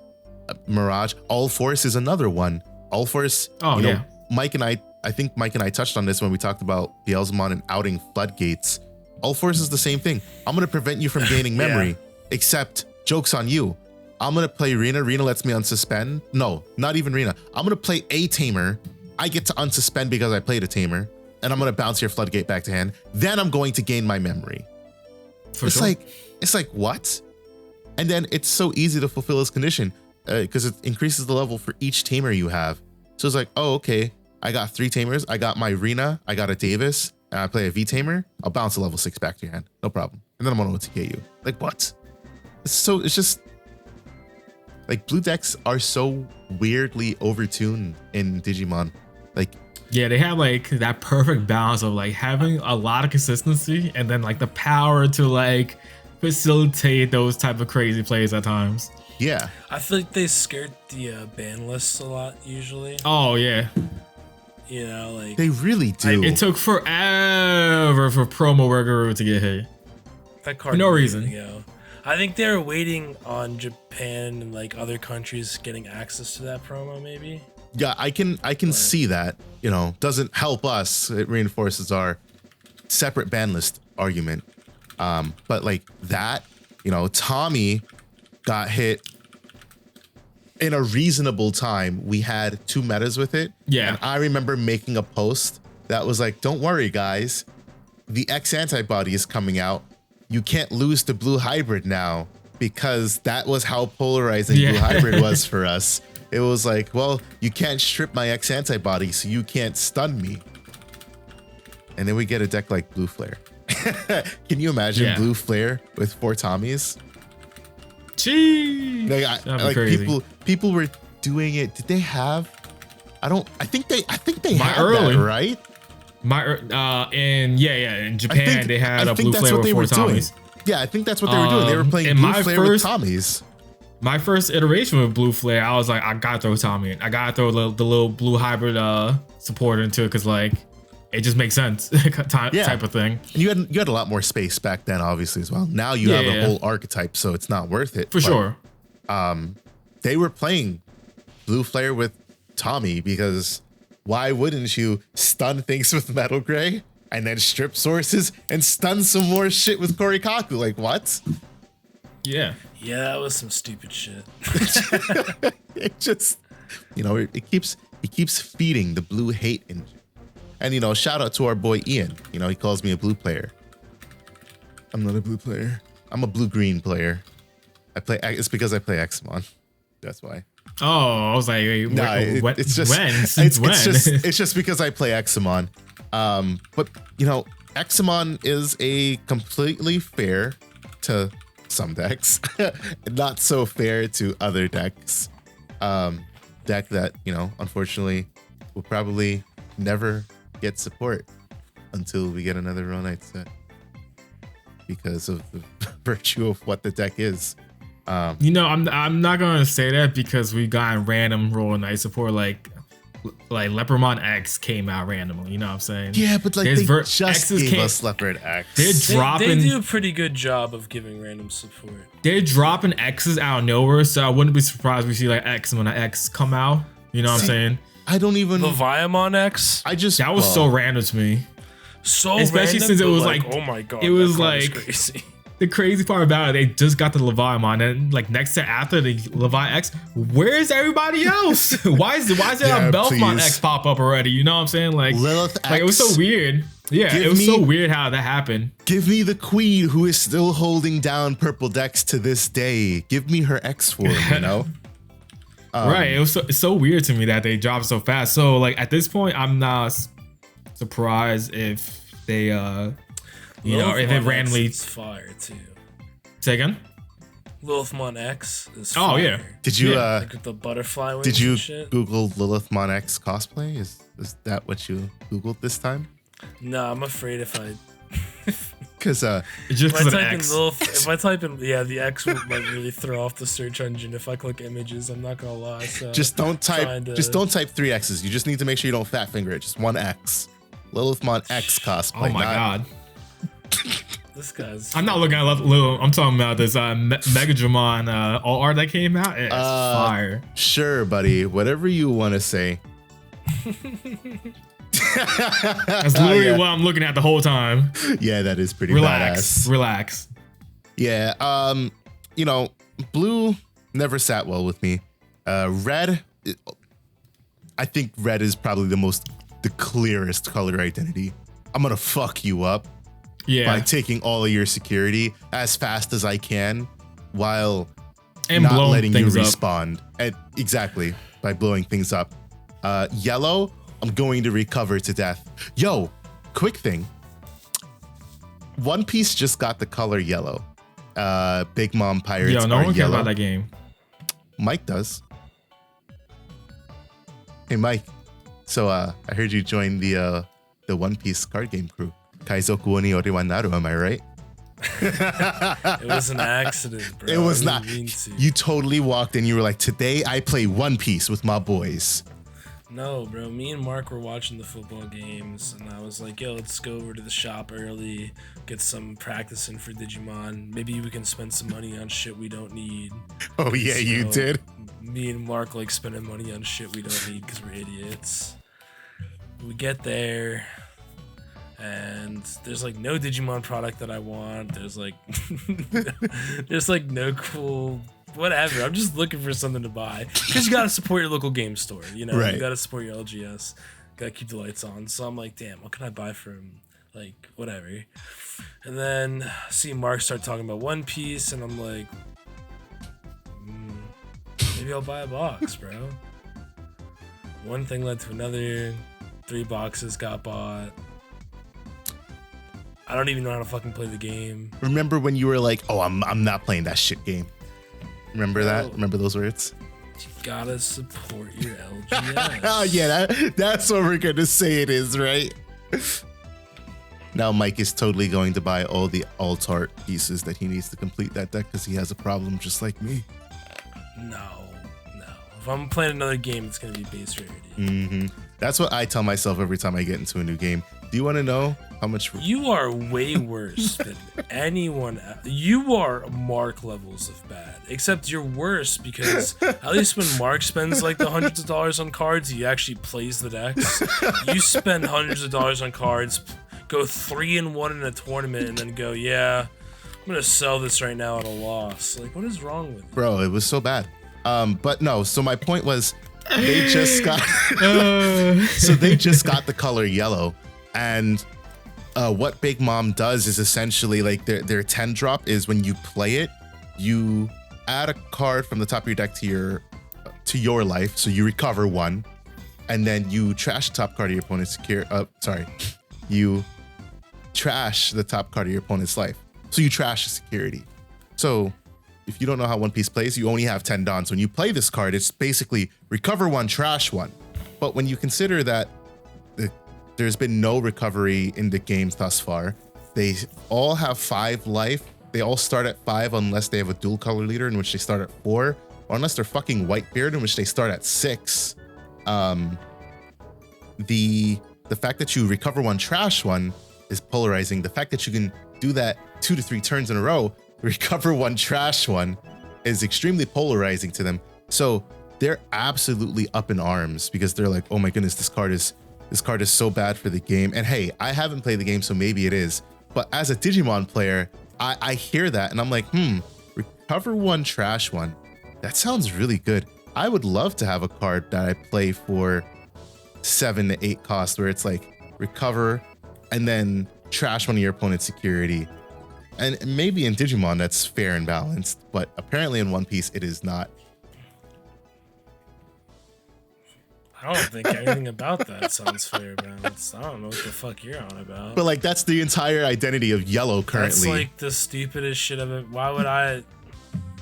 Mirage. All Force is another one. All Force. Oh, yeah. Mike and I think Mike and I touched on this when we talked about Beelzemon and outing floodgates. All Force is the same thing. I'm gonna prevent you from gaining memory, except joke's on you. I'm gonna play Rena. Rena lets me unsuspend. No, not even Rena. I'm gonna play a Tamer. I get to unsuspend because I played a Tamer, and I'm gonna bounce your floodgate back to hand. Then I'm going to gain my memory. It's like what? And then it's so easy to fulfill this condition because it increases the level for each Tamer you have. So it's like, oh, okay, I got 3 Tamers. I got my Rena. I got a Davis, and I play a V Tamer. I'll bounce a level 6 back to your hand, no problem. And then I'm gonna OTK you. Like what? It's just. Like, blue decks are so weirdly overtuned in Digimon. Like, yeah, they have like that perfect balance of like having a lot of consistency and then like the power to like facilitate those type of crazy plays at times. Yeah, I feel like they skirt the ban lists a lot usually. Oh yeah, you know, like they really do. It took forever for promo Worker to get hit. That card for no reason. I think they're waiting on Japan and like other countries getting access to that promo, maybe. Yeah, I can see that. You know, doesn't help us. It reinforces our separate ban list argument. But like that, you know, Tommy got hit in a reasonable time. We had 2 metas with it. Yeah. And I remember making a post that was like, don't worry, guys. The X antibody is coming out. You can't lose to Blue Hybrid now, because that was how polarizing Blue Hybrid was for us. It was like, well, you can't strip my X antibody, so you can't stun me. And then we get a deck like Blue Flare. Can you imagine Blue Flare with 4 Tommies? Gee, like people were doing it. Did they have? I think they had that, right? In Japan they had a Blue Flare with 4 Tommies. Yeah, I think that's what they were doing. They were playing Blue Flare with Tommies. My first iteration with Blue Flare, I was like, I gotta throw Tommy in. I gotta throw the little Blue Hybrid supporter into it, because like it just makes sense type of thing. And you had a lot more space back then, obviously, as well. Now you have a whole archetype, so it's not worth it. For sure. They were playing Blue Flare with Tommy, because why wouldn't you stun things with Metal Gray and then strip sources and stun some more shit with Korikaku? Like, what? Yeah. Yeah, that was some stupid shit. It just, you know, it keeps feeding the blue hate engine. And, you know, shout out to our boy Ian. You know, he calls me a blue player. I'm not a blue player. I'm a blue-green player. It's because I play Xmon. That's why. Oh, I was like, when? It's just because I play Examon. But you know, Examon is a completely fair to some decks, not so fair to other decks. deck that, unfortunately will probably never get support until we get another Real Knight set because of the virtue of what the deck is. I'm not gonna say that because we got random Royal Knight support like Leopardmon X came out randomly. You know what I'm saying? Yeah, but like they just gave us Leopard X. They're dropping. They do a pretty good job of giving random support. They're dropping X's out of nowhere, so I wouldn't be surprised if we see like X when an X come out. You know what I'm saying? I don't even. Leviamon X. That was so random to me. So especially random, since it was like, oh my god, it was like crazy. The crazy part about it, they just got the Leviamon, and like next to after the Levi X, where's everybody else? why is there a Belfmon X pop up already? You know what I'm saying? Like Lilith X. Like it was so weird. Yeah, it was so weird how that happened. Give me the queen who is still holding down purple decks to this day. Give me her X form, Right. It's so weird to me that they dropped so fast. So like at this point, I'm not surprised if they if it randomly. It's fire too. Say again. Lilithmon X is fire. Oh yeah. Did you like the butterfly wings? Did you and shit? Google Lilithmon X cosplay? Is that what you Googled this time? No, I'm afraid if I. Because just if I an type X. in if I type in the X might really throw off the search engine if I click images. I'm not gonna lie. So just don't type 3 X's. You just need to make sure you don't fat finger it. Just one X. Lilithmon X cosplay. Oh my god. This guy's. I'm not looking at Lil. I'm talking about this Megadramon all art that came out. It's fire. Sure, buddy. Whatever you want to say. That's literally what I'm looking at the whole time. Yeah, that is pretty badass. Relax. Yeah. Blue never sat well with me. Red, I think red is probably the clearest color identity. I'm gonna fuck you up by taking all of your security as fast as I can while not letting you respawn. Exactly, by blowing things up. Yellow, I'm going to recover to death. Yo, quick thing. One Piece just got the color yellow. Big Mom Pirates Yo, no are one cares yellow. about that game. Mike does. Hey, Mike. So I heard you joined the One Piece card game crew. Kaizoku wo ni ore wa naru, am I right? It was an accident, bro. It was not. You totally walked in. You were like, today I play One Piece with my boys. No, bro. Me and Mark were watching the football games, and I was like, yo, let's go over to the shop early, get some practice in for Digimon. Maybe we can spend some money on shit we don't need. Oh, yeah, you did. Me and Mark like spending money on shit we don't need because we're idiots. We get there, and there's like no Digimon product that I want. There's like, no cool. Whatever. I'm just looking for something to buy because you gotta support your local game store. You know, right. You gotta support your LGS. Gotta keep the lights on. So I'm like, damn, what can I buy from like whatever? And then see Mark start talking about One Piece, and I'm like, maybe I'll buy a box, bro. One thing led to another. 3 boxes got bought. I don't even know how to fucking play the game. Remember when you were like, oh, I'm not playing that shit game? Remember that? Remember those words? You gotta support your LGS. Oh, yeah, that's what we're going to say it is, right? Now Mike is totally going to buy all the alt-art pieces that he needs to complete that deck because he has a problem just like me. No. If I'm playing another game, it's going to be base rarity. Mm-hmm. That's what I tell myself every time I get into a new game. Do you want to know how much... You are way worse than anyone else. You are Mark levels of bad. Except you're worse because at least when Mark spends like the hundreds of dollars on cards, he actually plays the decks. You spend hundreds of dollars on cards, go 3-1 in a tournament, and then go, yeah, I'm going to sell this right now at a loss. Like, what is wrong with you? Bro, it was so bad. But no, so my point was they just got they just got the color yellow, and what Big Mom does is essentially like their 10 drop is when you play it, you add a card from the top of your deck to your life, so you recover 1, and then you trash the top card of your opponent's you trash the top card of your opponent's life, so you trash the security. So if you don't know how One Piece plays, you only have 10 Dons. When you play this card, it's basically recover 1, trash 1. But when you consider that there's been no recovery in the games thus far, they all have 5 life. They all start at 5 unless they have a dual color leader, in which they start at 4, or unless they're fucking Whitebeard, in which they start at 6. The fact that you recover 1, trash 1 is polarizing. The fact that you can do that 2 to 3 turns in a row, recover 1, trash 1, is extremely polarizing to them. So they're absolutely up in arms because they're like, oh my goodness, this card is so bad for the game. And hey, I haven't played the game, so maybe it is. But as a Digimon player, I hear that and I'm like, recover 1, trash 1. That sounds really good. I would love to have a card that I play for 7 to 8 cost, where it's like recover and then trash 1 of your opponent's security. And maybe in Digimon that's fair and balanced, but apparently in One Piece it is not. I don't think anything about that sounds fair, man. I don't know what the fuck you're on about. But like, that's the entire identity of Yellow currently. That's like the stupidest shit of it. Why would I?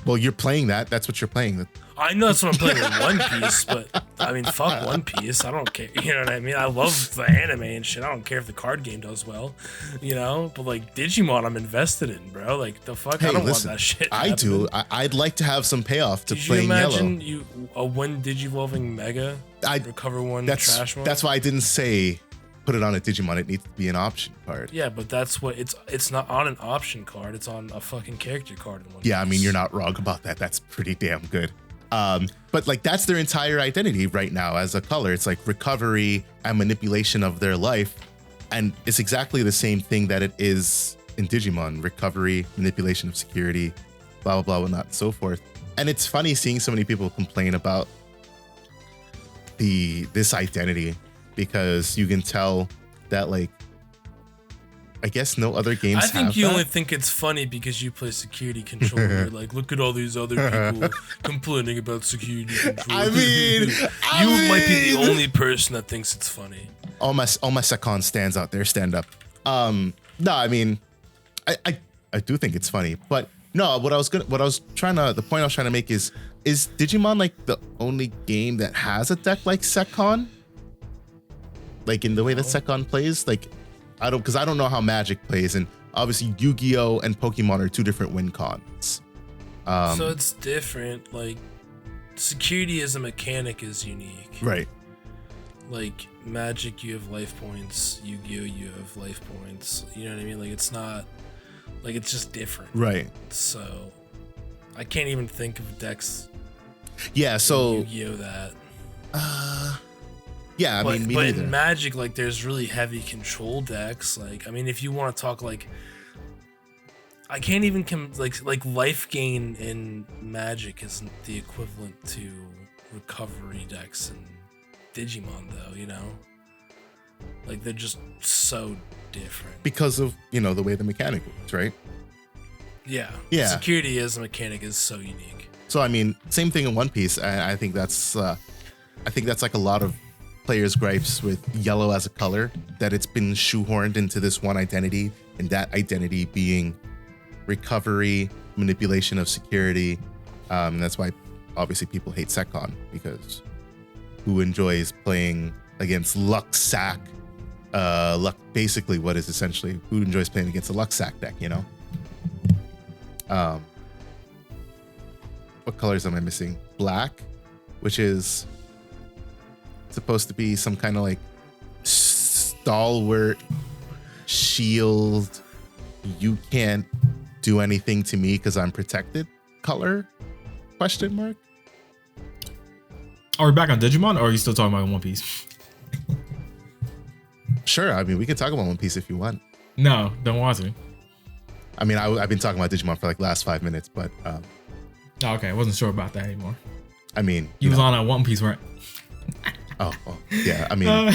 Well, you're playing that. That's what you're playing. I know that's what I'm playing in One Piece, but I mean, fuck One Piece. I don't care. You know what I mean? I love the anime and shit. I don't care if the card game does well, you know? But like Digimon, I'm invested in, bro. Like the fuck? Hey, I don't listen, want that shit. I do. I'd like to have some payoff to playing Yellow. Did you imagine a one Digivolving Mega? Recover 1, trash 1? That's why I didn't say put it on a Digimon. It needs to be an option card. Yeah, but that's what it's not on an option card. It's on a fucking character card. In One Yeah, I Piece. mean, you're not wrong about that. That's pretty damn good. But like, that's their entire identity right now as a color. It's like recovery and manipulation of their life. And it's exactly the same thing that it is in Digimon: recovery, manipulation of security, blah, blah, blah, whatnot, and so forth. And it's funny seeing so many people complain about this identity, because you can tell that, like, I guess no other games I think have you that. only think it's funny because you play security control. You're like, look at all these other people complaining about security control. I mean, you might be the only person that thinks it's funny. All my Secon stands out there, stand up. No, I mean, I do think it's funny, but no, the point I was trying to make is Digimon like the only game that has a deck like Secon? Like in the way that Secon plays? Like, I don't know how Magic plays, and obviously Yu-Gi-Oh and Pokemon are 2 different win cons. So it's different. Like, security as a mechanic is unique. Right. Like Magic, you have life points. Yu-Gi-Oh, you have life points. You know what I mean? Like, it's not like, it's just different. Right. So I can't even think of decks. Yeah. So Yu-Gi-Oh that. Yeah, I mean, me but neither. in Magic, like, there's really heavy control decks. Like, I mean, if you want to talk, like, I can't even like life gain in Magic isn't the equivalent to recovery decks in Digimon, though. You know, like, they're just so different Because of, the way the mechanic works, right? Yeah. Yeah. Security as a mechanic is so unique. So I mean, same thing in One Piece. I think that's like a lot of players' gripes with Yellow as a color, that it's been shoehorned into this one identity, and that identity being recovery, manipulation of security. And that's why obviously people hate Secon, because who enjoys playing against Luck Sack? Luck, basically what is essentially, who enjoys playing against a Luck Sack deck, What colors am I missing? Black, which is supposed to be some kind of like stalwart shield, you can't do anything to me because I'm protected color? Question mark. Are we back on Digimon, or are you still talking about One Piece? Sure, I mean, we can talk about One Piece if you want. No, don't want to. I mean, I've been talking about Digimon for like the last 5 minutes, but Oh, okay, I wasn't sure about that anymore. I mean, You was on a One Piece, right? Oh, yeah. I mean, No, all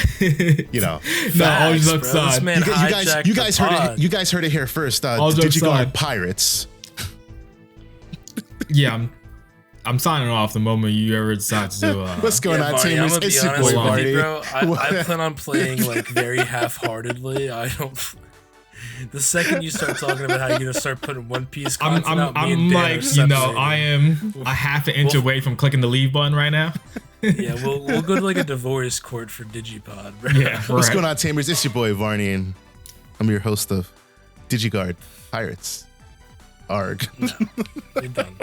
Facts, jokes bro. This aside. man you guys hijacked the heard it. pod. You guys heard it here first. All jokes DigiGuard aside. Pirates. Yeah, I'm signing off the moment you ever decide to do. What's going on, Barney, I'm Tamers? gonna It's be your honest boy with you, Barney. bro. I plan on playing like very half-heartedly. I don't. The second you start talking about how you're gonna start putting One Piece content out, me and I'm Dan like, are you know, separating. I am a half an inch away from clicking the leave button right now. Yeah, we'll go to like a divorce court for DigiPod, bro. Yeah, What's right. going on, Tamers? It's your boy Varney, and I'm your host of DigiGuard Pirates. Arg. No, you're done.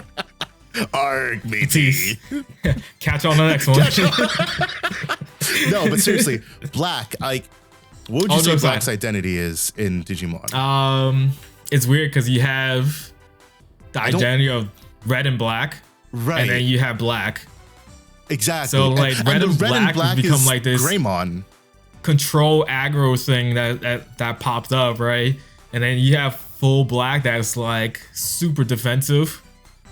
Arg, matey. Catch you on the next one. No, but seriously, Black, like, what would you Oh, say no, Black's fine. identity is in Digimon? It's weird because you have the don't- identity of red and black, Right. and then you have black. Exactly. So, like, red the and black has become is like this- Greymon. Control aggro thing that pops up, right? And then you have full black that's like super defensive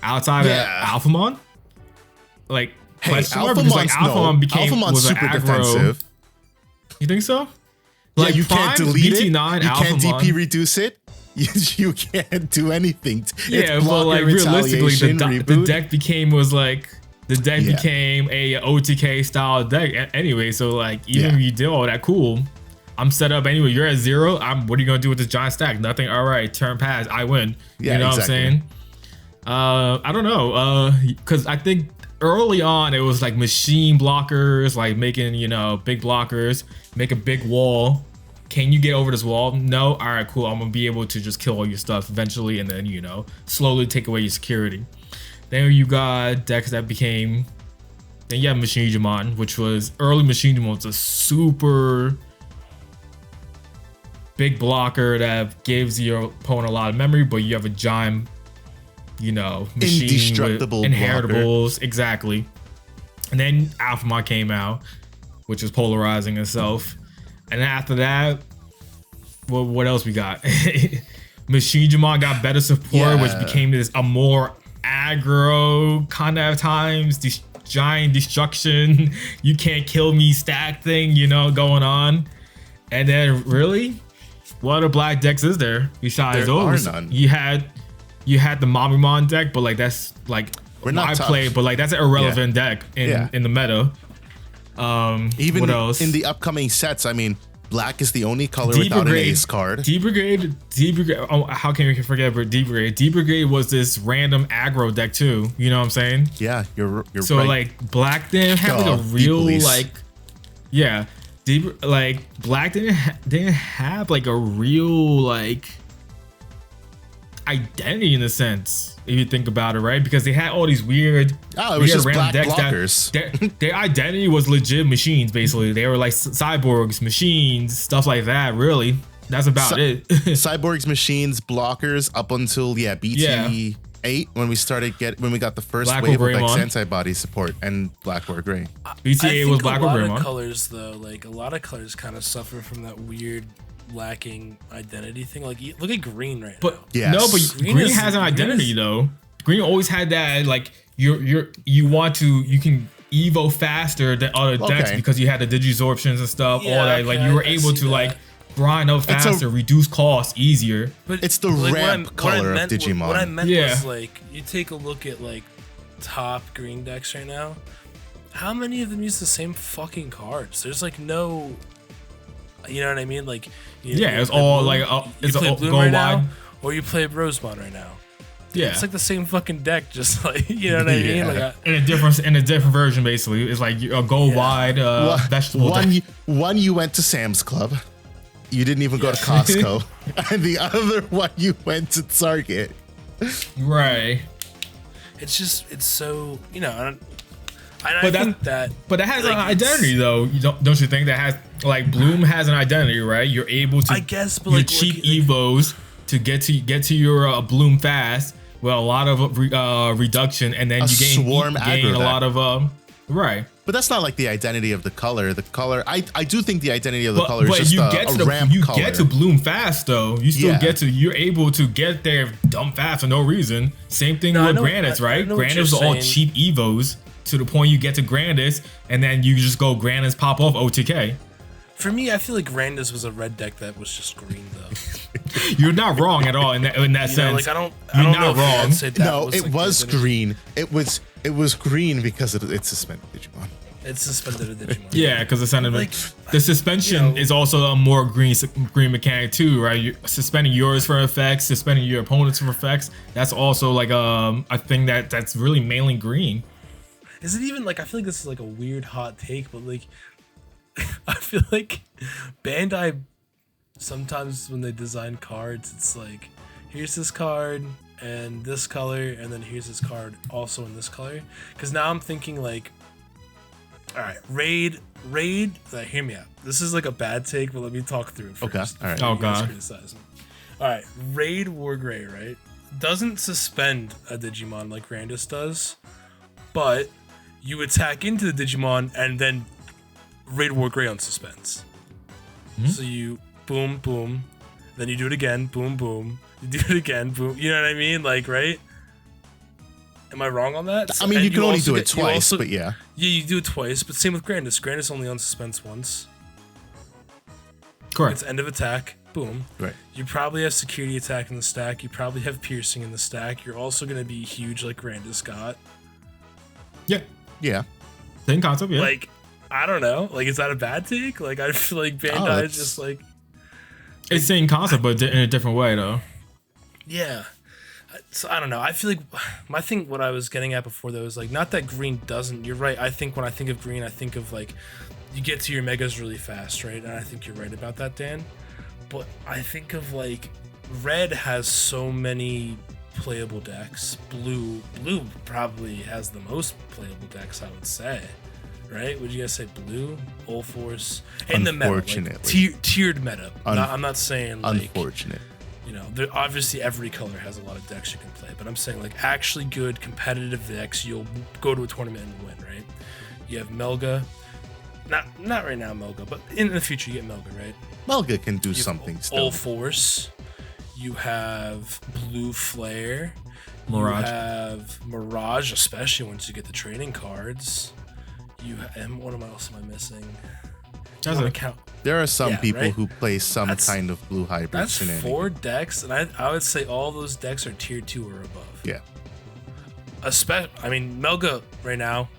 outside Yeah. of Alphamon. Like, Hey, question mark, because like Alphamon's was an super aggro. defensive. You think so? Yeah, Like, you can't fine, delete it. BT9 You can't Alphamon. DP reduce it. You can't do anything. Yeah, It's but like blocker, realistically, the retaliation, reboot. deck became a OTK style deck anyway. So like, even Yeah. if you did all that, cool. I'm set up anyway. You're at 0. What are you gonna do with this giant stack? Nothing. All right, turn pass. I win. Yeah, you know exactly. what I'm saying? I don't know. Because I think early on it was like machine blockers, like making big blockers, make a big wall. Can you get over this wall? No. All right, cool. I'm gonna be able to just kill all your stuff eventually, and then slowly take away your security. Then you got decks that became. Then you have Machine Digimon, which was early Machine Digimon was a super big blocker that gives your opponent a lot of memory, but you have a giant, machine Indestructible with inheritables. Exactly. And then Alphamon came out, which was polarizing itself. And then after that, well, what else we got? Machine Digimon got better support, which Yeah. became a more aggro kind of times, giant destruction, you can't kill me stack thing, going on. And then really, what other black decks is there besides There are those? none. You had the Mamimon deck, but like that's like We're not I tough. played, but like that's an irrelevant deck Yeah. in the meta. Even what else? in the upcoming sets, I mean, Black is the only color without an ace card. D-Brigade. Oh, how can we forget about D-Brigade? D-Brigade was this random aggro deck too. You know what I'm saying? Yeah, you're So right. like Black didn't have like Oh, a real D-Police. like, yeah, Black didn't have like a real like identity in a sense. If you think about it, right? Because they had all these weird, Oh, it was just random black decks blockers. their identity was legit machines. Basically, they were like cyborgs, machines, stuff like that. Really, that's about it. Cyborgs, machines, blockers up until BT 8 when we got the first Black wave or of Greymon. antibody support and Black or Gray. BTA was Black or A lot Greymon. of colors, though, like a lot of colors, kind of suffer from that weird lacking identity thing. Like, look at green right now. But Yes. no, but Green green is- has an green identity is- though. Green always had that like you can evo faster than other decks Okay. because you had the Digisorptions and stuff. Yeah, all that like okay, you were I able see to that. like grind up It's a- faster, reduce costs easier. But It's the like, ramp color of Digimon. What I meant Yeah. was like, you take a look at like top green decks right now. How many of them use the same fucking cards? There's like no, you know what I mean? Like, Yeah, it's play all Bloom- like you it's play all Bloom go right wide. now, or you play Rosemont right now. Yeah, It's like the same fucking deck, just like you know what I mean? Yeah. Like, in a different version basically. It's like a go wide vegetable deck. One you went to Sam's Club. You didn't even go to Costco. And the other one you went to Target. Right. it's so I But think that But that has like, an identity though. Don't you think that has like Bloom has an identity, right? You're able to I guess, but your like cheap like, evos to get to your Bloom fast with a lot of reduction, and then A you gain swarm gain aggro a lot of right. But that's not like the identity of the color. The color, I do think the identity of the color is But just you a ramp color. get to Bloom fast though. You still Yeah. you're able to get there dumb fast for no reason. Same thing No, I with know- Grandis, I right? know what Grandis you're are all saying. cheap evos to the point you get to Grandis, and then you just go Grandis pop off OTK. for me, I feel like Randus was a red deck that was just green though. You're not wrong at all in that You sense. know, like I don't You're know not if I'd wrong. say that No, was, it like, was the identity. green. It was green because it's suspended Digimon. It's suspended a Digimon. Yeah, because Like, the suspension you know- is also a more green mechanic too, right? You suspending yours for effects, suspending your opponents for effects. That's also like a thing that's really mainly green. Is it even like, I feel like this is like a weird hot take, but like I feel like Bandai sometimes when they design cards, it's like, here's this card and this color, and then here's this card also in this color. Because now I'm thinking like, all right, raid. Hear me out. This is like a bad take, but let me talk through it first. Okay, all right. before Oh, you guys God. criticize me. All right, Raid War Gray, right? Doesn't suspend a Digimon like Grandis does, but you attack into the Digimon and then Raid War Gray unsuspends. So you boom, boom, then you do it again, boom, boom. You do it again, boom. You know what I mean? Like, right? Am I wrong on that? I mean, And you can only also do it get- you twice, also- but yeah. Yeah, you do it twice, but same with Grandis. Grandis only unsuspends once. Correct. It's end of attack, boom. Right. You probably have security attack in the stack. You probably have piercing in the stack. You're also going to be huge like Grandis got. Yeah. Yeah. Same concept. Yeah. Like, I don't know. Like, is that a bad take? Like, I feel like Bandai is it's- just like, it's same concept, but in a different way though. yeah. So I don't know. I feel like my thing, what I was getting at before though, is like, not that green doesn't. You're right. I think when I think of green, I think of like, you get to your megas really fast, right? And I think you're right about that, Dan. But I think of like, red has so many playable decks. Blue probably has the most playable decks, I would say. Right? Would you guys say blue? All Force in the meta, like, Unfortunately. tiered meta. I'm not saying like, Unfortunate. you know, obviously every color has a lot of decks you can play, but I'm saying like actually good competitive decks, you'll go to a tournament and win, right? You have Melga, not right now Melga, but in the future you get Melga, right? Melga can do You have something All still. Force. You have Blue Flare. Mirage. You have Mirage, especially once you get the training cards. And what else am I missing? That's Wanna it. count. There are some Yeah, people right? who play some That's- kind of blue hybrid That's shenanigans. 4 decks, and I would say all those decks are tier 2 or above. Yeah. I mean, Melga right now,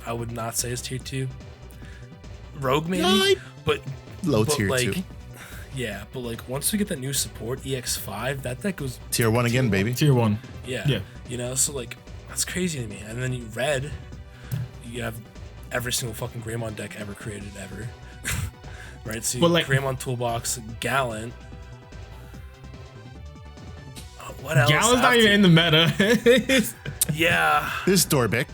I would not say is tier 2. Rogue maybe, Yeah, but Low but tier like, 2. yeah, but like once we get that new support EX5, that deck goes Tier 1 again, one. baby. Tier 1. yeah, Yeah. you know, so like that's crazy to me. And then you red, you have every single fucking Greymon deck ever created ever, right? So you But, like- Greymon Toolbox, Gallant. What else? Gallon's not even in the meta. Yeah. This Dorbic.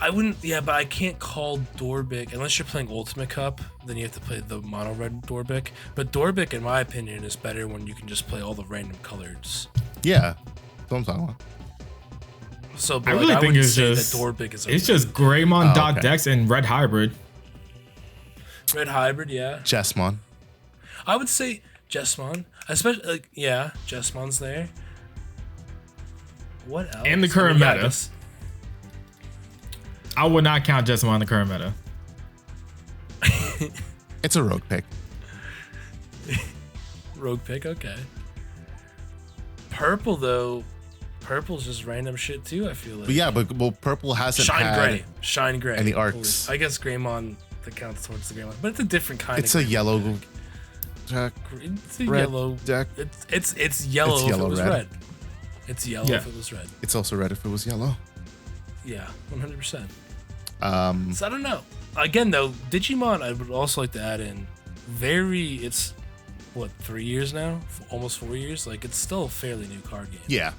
I wouldn't, yeah, but I can't call Dorbic unless you're playing Ultimate Cup. Then you have to play the mono red Dorbic. But Dorbic, in my opinion, is better when you can just play all the random colors. Yeah. That's what I'm talking about. So, but I like, really I think wouldn't it's say just that Dorbic is. It's just Greymon Oh, dot okay. decks and red hybrid. Red Hybrid, yeah. Chessmon. I would say Jessmon, especially like yeah, Jessmon's there. What else? And the current Yeah, I meta. guess- I would not count Jessamon in the current meta. It's a rogue pick. Rogue pick, okay. Purple though, purple's just random shit too. I feel like. But yeah, well, purple hasn't Shine had. Gray, Shine Gray. any Holy- arcs. I guess Greymon that counts towards the Greymon, but it's a different kind. It's of a Greymon yellow deck. deck. It's a red yellow deck. It's yellow It's if yellow it was red. red. It's yellow Yeah. if it was red. It's also red if it was yellow. Yeah, 100%. So I don't know. Again, though, Digimon, I would also like to add in. It's what 3 years now, almost 4 years. Like it's still a fairly new card game. yeah,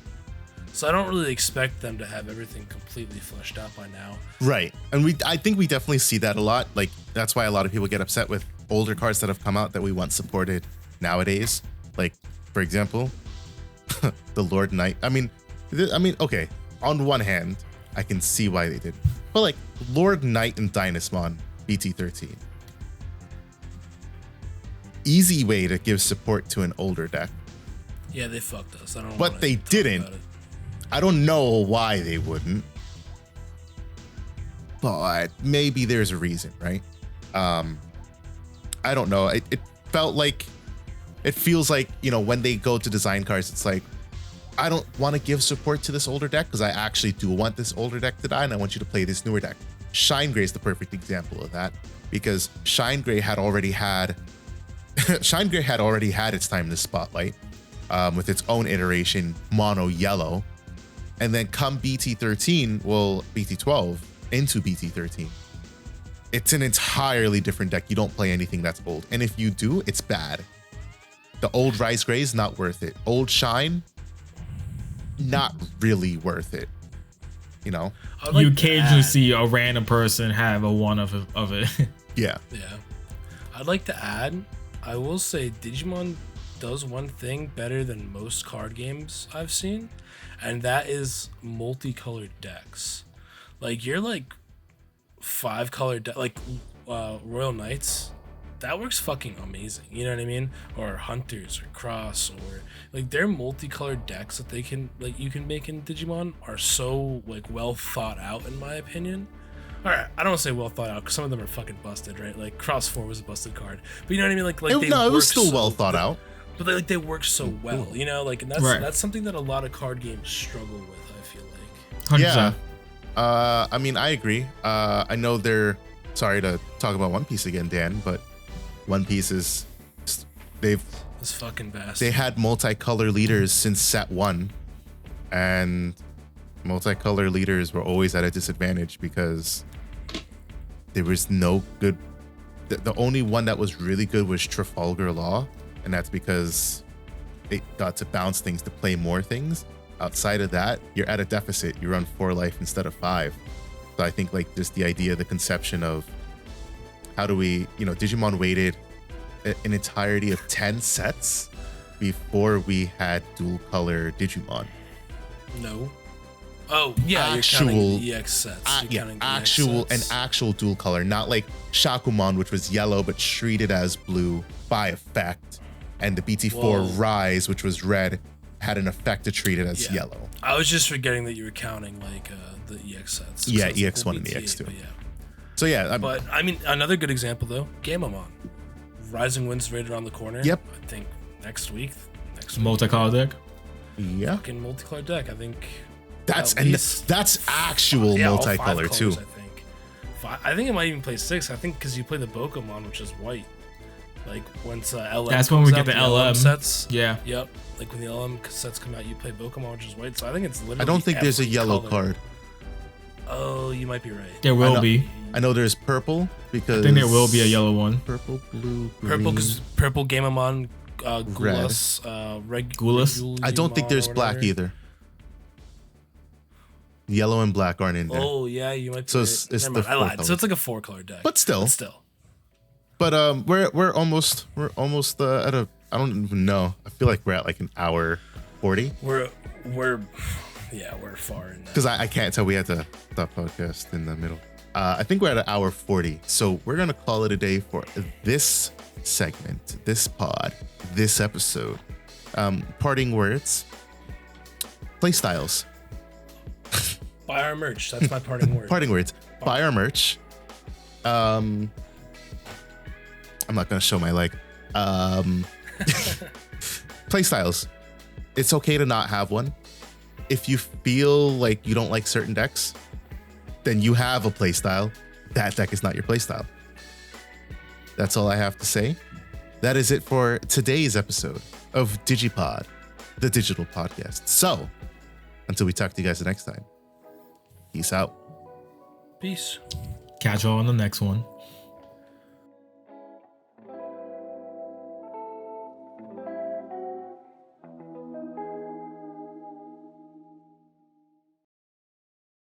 So I don't really expect them to have everything completely fleshed out by now. right. And I think we definitely see that a lot. Like that's why a lot of people get upset with older cards that have come out that we once supported nowadays. Like for example, the Lord Knight. I mean, okay. On one hand, I can see why they did, but like Lord Knight and Dynasmon BT13. Easy way to give support to an older deck. Yeah, they fucked us. I don't. But wanna they talk didn't. about it. I don't know why they wouldn't, but maybe there's a reason, right? I don't know. It feels like, you know, when they go to design cards, it's like, I don't want to give support to this older deck because I actually do want this older deck to die and I want you to play this newer deck. Shine Gray is the perfect example of that, because Shine Gray had already had its time in the spotlight with its own iteration, Mono Yellow. And then come BT13, BT12 into BT13. It's an entirely different deck. You don't play anything that's old. And if you do, it's bad. The old Rise Gray is not worth it. Old Shine, not really worth it. You know? You occasionally see a random person have a one of it. Yeah. Yeah. I'd like to add, I will say Digimon does one thing better than most card games I've seen, and that is multicolored decks. Like, you're like 5-color deck, like Royal Knights, that works fucking amazing. You know what I mean? Or Hunters or Cross, or like their multicolored decks that they can, like, you can make in Digimon are so like well thought out, in my opinion. All right, I don't want to say well thought out because some of them are fucking busted, right? Like Cross 4 was a busted card, but you know what I mean? Like it was still well thought out. But they work so well, you know, like, and that's something that a lot of card games struggle with, I feel like. 100%. Yeah. I mean, I agree. I know sorry to talk about One Piece again, Dan, but One Piece it's fucking vast. They had multicolor leaders since set 1, and multicolor leaders were always at a disadvantage because there was no good. The only one that was really good was Trafalgar Law. And that's because it got to bounce things to play more things. Outside of that, you're at a deficit. You run 4 life instead of 5. So I think like just the idea, the conception of how do we, Digimon waited an entirety of 10 sets before we had dual color Digimon. No. Oh, yeah, actual, you're counting the EX sets. Actual dual color, not like Shakumon, which was yellow but treated as blue by effect. And the BT4 Rise, which was red, had an effect to treat it as yellow. I was just forgetting that you were counting like the EX sets. Yeah, EX1 and EX2. Yeah. So yeah, but I mean, another good example though, Gamamon. Rising Wind's right around the corner. Yep. I think next week. Multicolor deck. Yeah. Fucking multicolor deck. I think. That's actual multicolor too. I think it might even play 6. I think because you play the Bokomon, which is white. Like once LM. That's when we get the LM sets. Yeah. Yep. Like when the LM sets come out, you play Bokomon, which is white. So I think it's literally. I don't think there's a yellow card. Oh, you might be right. There will be. I know there's purple because. I think there will be a yellow one. Purple, blue, green. Purple Gamamon, Gulas, Gulas. I don't think there's black either. Yellow and black aren't in there. Oh yeah, you might. So it's the I lied. So it's like a 4-color deck. But still. But we're almost at a. I don't even know. I feel like we're at like an hour 40. We're far in that. Because I can't tell. We had to stop podcast in the middle. I think we're at an hour 40. So we're gonna call it a day for this segment, this pod, this episode. Parting words. Playstyles. Buy our merch. That's my parting word. Parting words. Buy our merch. I'm not gonna show my leg. Playstyles. It's okay to not have one. If you feel like you don't like certain decks, then you have a playstyle. That deck is not your playstyle. That's all I have to say. That is it for today's episode of DigiPod, the digital podcast. So, until we talk to you guys the next time, peace out. Peace. Catch y'all on the next one.